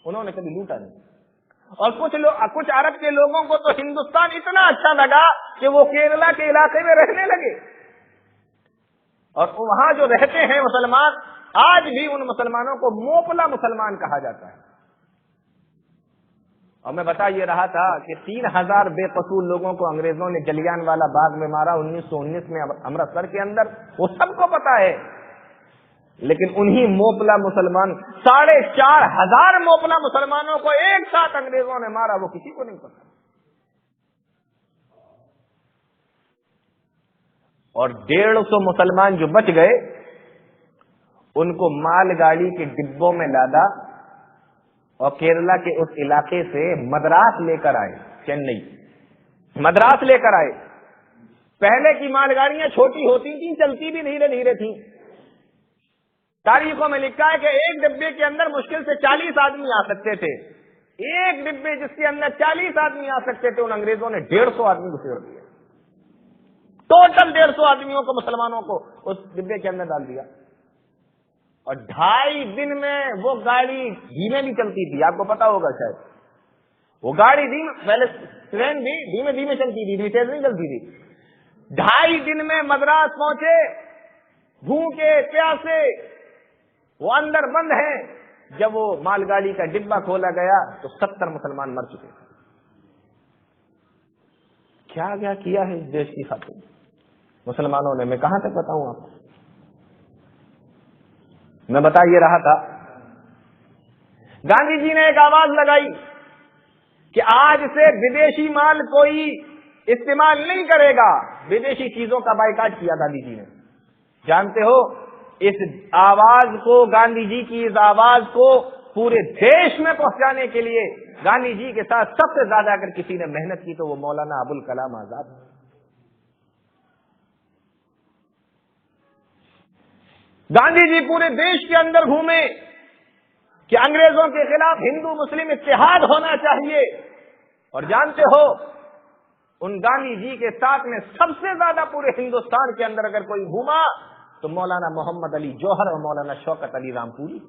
انہوں نے کبھی لوٹا نہیں۔ اور کچھ عرب کے لوگوں کو تو ہندوستان اتنا اچھا لگا کہ وہ کیرلا کے علاقے میں رہنے لگے، اور وہاں جو رہتے ہیں مسلمان، آج بھی ان مسلمانوں کو موپلا مسلمان کہا جاتا ہے۔ اور میں بتا یہ رہا تھا کہ 3000 بے قصور لوگوں کو انگریزوں نے جلیان والا باغ میں مارا 1919 میں امرتسر کے اندر، وہ سب کو پتا ہے۔ لیکن انہی موپلا مسلمان 4500 موپلا مسلمانوں کو ایک ساتھ انگریزوں نے مارا، وہ کسی کو نہیں پتا۔ اور 150 مسلمان جو بچ گئے ان کو مال گاڑی کے ڈبوں میں لادا اور کیرلا کے اس علاقے سے مدراس لے کر آئے، چنئی مدراس لے کر آئے۔ پہلے کی مال گاڑیاں چھوٹی ہوتی تھیں، چلتی بھی دھیرے دھیرے تھیں۔ تاریخوں میں لکھا ہے کہ ایک ڈبے کے اندر مشکل سے 40 آدمی آ سکتے تھے۔ ایک ڈبے جس کے اندر 40 آدمی آ سکتے تھے، ان انگریزوں نے 150 آدمی کو پھیر دیا۔ ٹوٹل 150 آدمیوں کو، مسلمانوں کو اس ڈبے کے اندر ڈال دیا۔ اور 2.5 دن میں وہ گاڑی دھیمے بھی چلتی تھی، آپ کو پتا ہوگا شاید، وہ گاڑی پہلے ٹرین بھی دھیمے دھیمے چلتی تھی، تیز نہیں چلتی تھی۔ 2.5 دن میں مدراس پہنچے، بھوکے پیاسے، وہ اندر بند ہیں۔ جب وہ مال گاڑی کا ڈبہ کھولا گیا تو 70 مسلمان مر چکے۔ کیا کیا ہے اس دیش کی خاطر مسلمانوں نے، میں کہاں تک بتاؤں آپ کو۔ میں بتا یہ رہا تھا، گاندھی جی نے ایک آواز لگائی کہ آج سے بدیشی مال کوئی استعمال نہیں کرے گا، بدیشی چیزوں کا بائیکاٹ کیا گاندھی جی نے۔ جانتے ہو اس آواز کو، گاندھی جی کی اس آواز کو پورے دیش میں پہنچانے کے لیے گاندھی جی کے ساتھ سب سے زیادہ اگر کسی نے محنت کی تو وہ مولانا ابوالکلام آزاد۔ گاندھی جی پورے دیش کے اندر گھومے کہ انگریزوں کے خلاف ہندو مسلم اتحاد ہونا چاہیے، اور جانتے ہو ان گاندھی جی کے ساتھ میں سب سے زیادہ پورے ہندوستان کے اندر اگر کوئی گھوما تو مولانا محمد علی جوہر اور مولانا شوکت علی رامپوری۔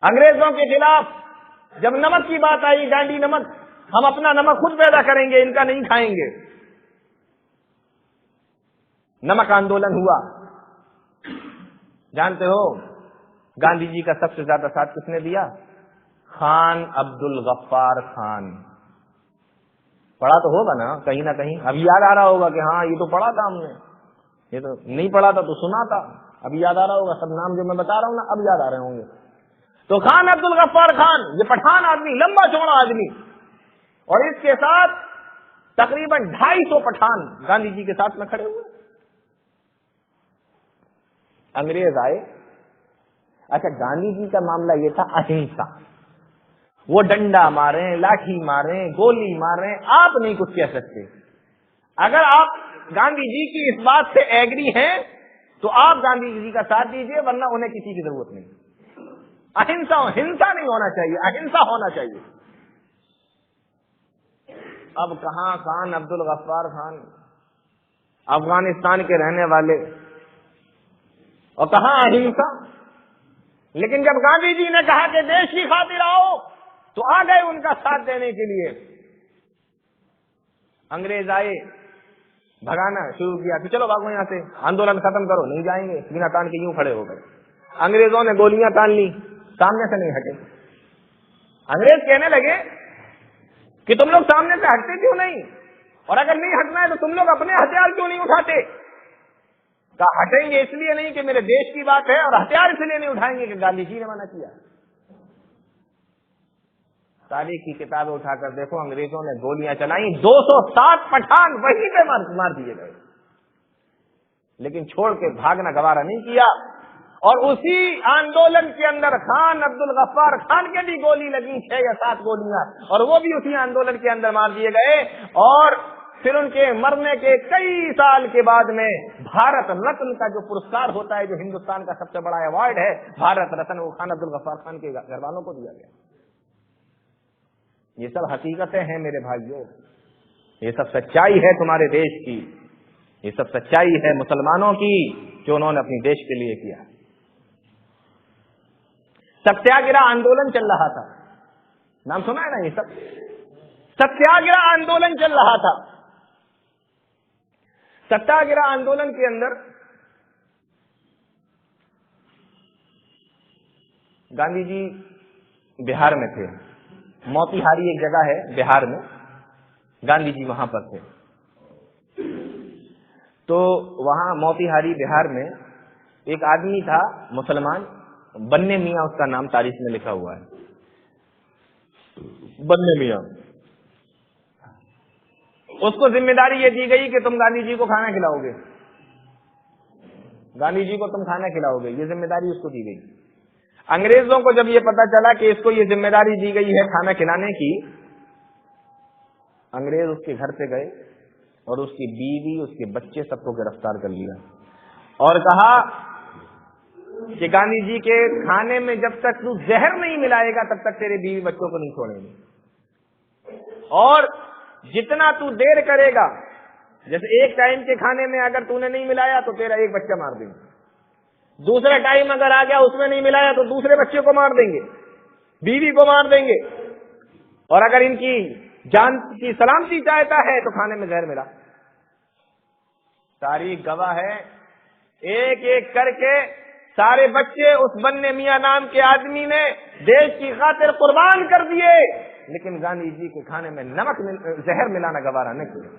انگریزوں کے خلاف جب نمک کی بات آئی، ڈانڈی نمک، ہم اپنا نمک خود پیدا کریں گے، ان کا نہیں کھائیں گے، نمک آندولن ہوا۔ جانتے ہو گاندھی جی کا سب سے زیادہ ساتھ کس نے دیا؟ خان عبد الغفار خان۔ پڑھا تو ہوگا نا کہیں نہ کہیں، ابھی یاد آ رہا ہوگا کہ ہاں یہ تو پڑھا تھا ہم نے، یہ تو نہیں پڑھا تھا تو سنا تھا، ابھی یاد آ رہا ہوگا۔ سب نام جو میں بتا رہا ہوں نا اب یاد آ رہے ہوں گے۔ تو خان عبد الغفار خان، یہ پٹھان آدمی، لمبا چوڑا آدمی، اور اس کے ساتھ تقریباً 250 پٹھان گاندھی جی کے ساتھ میں کھڑے ہوئے۔ انگریز آئے۔ اچھا گاندھی جی کا معاملہ یہ تھا اہنسا، وہ ڈنڈا ماریں، لاٹھی ماریں، گولی ماریں، آپ نہیں کچھ کہہ سکتے۔ اگر آپ گاندھی جی کی اس بات سے ایگری ہیں تو آپ گاندھی جی کا ساتھ دیجیے، ورنہ انہیں کسی کی ضرورت نہیں۔ اہنسا، ہنسا نہیں ہونا چاہیے، اہنسا ہونا چاہیے۔ اب کہاں خان عبد الغفار خان افغانستان کے رہنے والے، اور کہاں اہنسا۔ لیکن جب گاندھی جی نے کہا کہ دیش کی خاطر آؤ تو آ گئے ان کا ساتھ دینے کے لیے۔ انگریز آئے، بھگانا شروع کیا کہ چلو بھاگو یہاں سے، آندولن ختم کرو، نہیں جائیں گے، بنا تان کے یوں کھڑے ہو گئے۔ انگریزوں نے گولیاں تان لی، سامنے سے نہیں ہٹے۔ انگریز کہنے لگے کہ تم لوگ سامنے سے ہٹتے کیوں نہیں؟ اور اگر نہیں ہٹنا ہے تو تم لوگ اپنے ہتھیار کیوں نہیں اٹھاتے؟ کہا ہٹیں گے اس لیے نہیں کہ میرے دیش کی بات ہے، اور ہتھیار اس لیے نہیں اٹھائیں گے کہ گاندھی جی نے منع کیا۔ تاریخ کی کتابیں اٹھا کر دیکھو، انگریزوں نے گولیاں چلائیں، 207 پٹھان وہیں پہ مار دیے گئے، لیکن چھوڑ کے بھاگنا گوارا نہیں کیا۔ اور اسی آندولن کے اندر خان عبد الغفار خان کے بھی گولی لگی، 6 یا 7 گولیاں، اور وہ بھی اسی آندولن کے اندر مار دیے گئے۔ اور پھر ان کے مرنے کے کئی سال کے بعد میں بھارت رتن کا جو پرسکار ہوتا ہے، جو ہندوستان کا سب سے بڑا ایوارڈ ہے بھارت رتن، وہ خان عبد الغفار خان کے گھر والوں کو دیا گیا۔ یہ سب حقیقتیں ہیں میرے بھائیوں، یہ سب سچائی ہے تمہارے دیش کی، یہ سب سچائی ہے مسلمانوں کی جو انہوں نے اپنی دیش کے لیے کیا۔ ستیاگرہ آندولن چل رہا تھا، نام سنا ہے نا؟ یہ سب ستیاگرہ آندولن چل رہا تھا۔ ستیاگرہ آندولن کے اندر گاندھی جی بہار میں تھے، موتیہاری ایک جگہ ہے بہار میں، گاندھی جی وہاں پر تھے۔ تو وہاں موتیہاری بہار میں ایک آدمی تھا مسلمان، بننے میاں اس کا نام تاریخ میں لکھا ہوا ہے، بننے میاں۔ اس کو ذمہ داری یہ دی گئی کہ تم گاندھی جی کو کھانا کھلاؤ گے، گاندھی جی کو تم کھانا کھلاؤ گے، یہ ذمہ داری اس کو دی گئی۔ انگریزوں کو جب یہ پتا چلا کہ اس کو یہ ذمہ داری دی گئی ہے کھانا کھلانے کی، انگریز اس کے گھر پہ گئے اور اس کی بیوی، اس کے بچے سب کو گرفتار کر لیا اور کہا کہ گاندھی جی کے کھانے میں جب تک تو زہر نہیں ملائے گا تب تک تیرے بیوی بچوں کو نہیں چھوڑیں گے، اور جتنا تو دیر کرے گا، جیسے ایک ٹائم کے کھانے میں اگر تو نے نہیں ملایا تو تیرا ایک بچہ مار دیں گے، دوسرا ٹائم اگر آ گیا اس میں نہیں ملایا تو دوسرے بچے کو مار دیں گے، بیوی کو مار دیں گے، اور اگر ان کی جان کی سلامتی چاہتا ہے تو کھانے میں زہر ملا۔ تاریخ گواہ ہے، ایک ایک کر کے سارے بچے اس بننے میاں نام کے آدمی نے دیش کی خاطر قربان کر دیے، لیکن گاندھی جی کے کھانے میں زہر ملانا گوارا نہیں کیا۔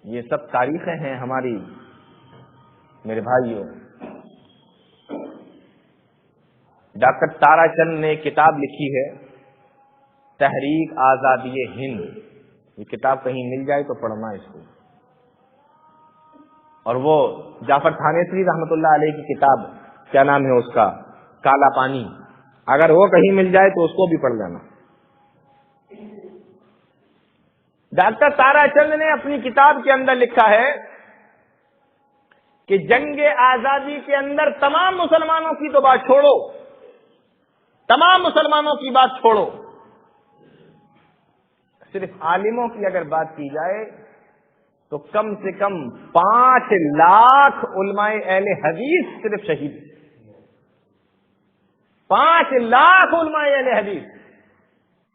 یہ سب تاریخیں ہیں ہماری میرے بھائیوں۔ ڈاکٹر تارا چند نے ایک کتاب لکھی ہے، تحریک آزادی ہند، یہ کتاب کہیں مل جائے تو پڑھنا اس کو۔ اور وہ جعفر تھانیسری رحمۃ اللہ علیہ کی کتاب، کیا نام ہے اس کا، کالا پانی، اگر وہ کہیں مل جائے تو اس کو بھی پڑھ لینا۔ ڈاکٹر تارا چند نے اپنی کتاب کے اندر لکھا ہے کہ جنگ آزادی کے اندر تمام مسلمانوں کی تو بات چھوڑو، تمام مسلمانوں کی بات چھوڑو، صرف عالموں کی اگر بات کی جائے تو کم سے کم 5 لاکھ علماء اہل حدیث صرف شہید، 5 لاکھ علماء اہل حدیث۔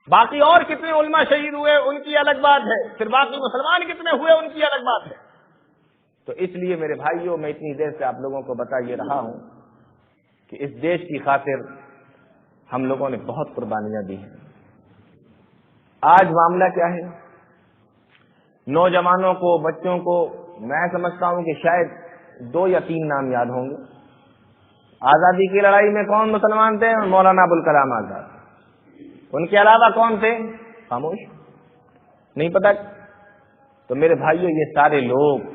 باقی اور کتنے علماء شہید ہوئے ان کی الگ بات ہے، پھر باقی مسلمان کتنے ہوئے ان کی الگ بات ہے۔ تو اس لیے میرے بھائیوں، میں اتنی دیر سے آپ لوگوں کو بتا یہ رہا ہوں کہ اس دیش کی خاطر ہم لوگوں نے بہت قربانیاں دی ہیں۔ آج معاملہ کیا ہے؟ نوجوانوں کو، بچوں کو میں سمجھتا ہوں کہ شاید 2 یا 3 نام یاد ہوں گے۔ آزادی کی لڑائی میں کون مسلمان تھے؟ مولانا ابوالکلام آزاد۔ ان کے علاوہ کون تھے؟ خاموش، نہیں پتہ۔ تو میرے بھائیوں، یہ سارے لوگ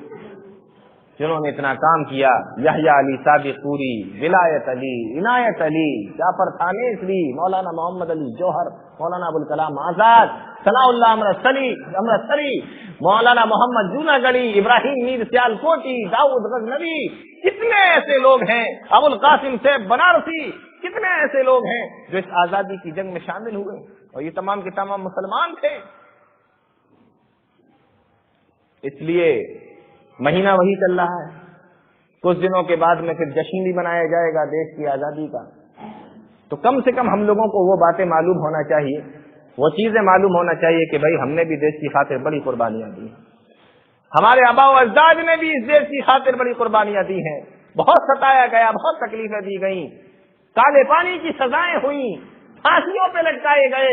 جنہوں نے اتنا کام کیا، یحییٰ علی صادق پوری، ولایت علی، عنایت علی، جعفر تھانیسری، مولانا محمد علی جوہر، مولانا ابوالکلام آزاد، ثناء اللہ امرتسری، مولانا محمد جوناگڑھی، ابراہیم میر سیال کوٹی، داؤد غزنوی، کتنے ایسے لوگ ہیں، ابو القاسم صاحب بنارسی، کتنے ایسے لوگ ہیں جو اس آزادی کی جنگ میں شامل ہوئے، اور یہ تمام کے تمام مسلمان تھے۔ اس لیے مہینہ وہی چل رہا ہے، کچھ دنوں کے بعد میں پھر جشن بھی منایا جائے گا دیش کی آزادی کا۔ تو کم سے کم ہم لوگوں کو وہ باتیں معلوم ہونا چاہیے، وہ چیزیں معلوم ہونا چاہیے کہ بھائی ہم نے بھی دیش کی خاطر بڑی قربانیاں دی، ہمارے آباء و اجداد نے بھی اس دیش کی خاطر بڑی قربانیاں دی ہیں، بہت ستایا گیا، بہت تکلیفیں دی گئیں، کالے پانی کی سزائیں ہوئیں، پھانسیوں پہ لٹکائے گئے،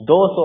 200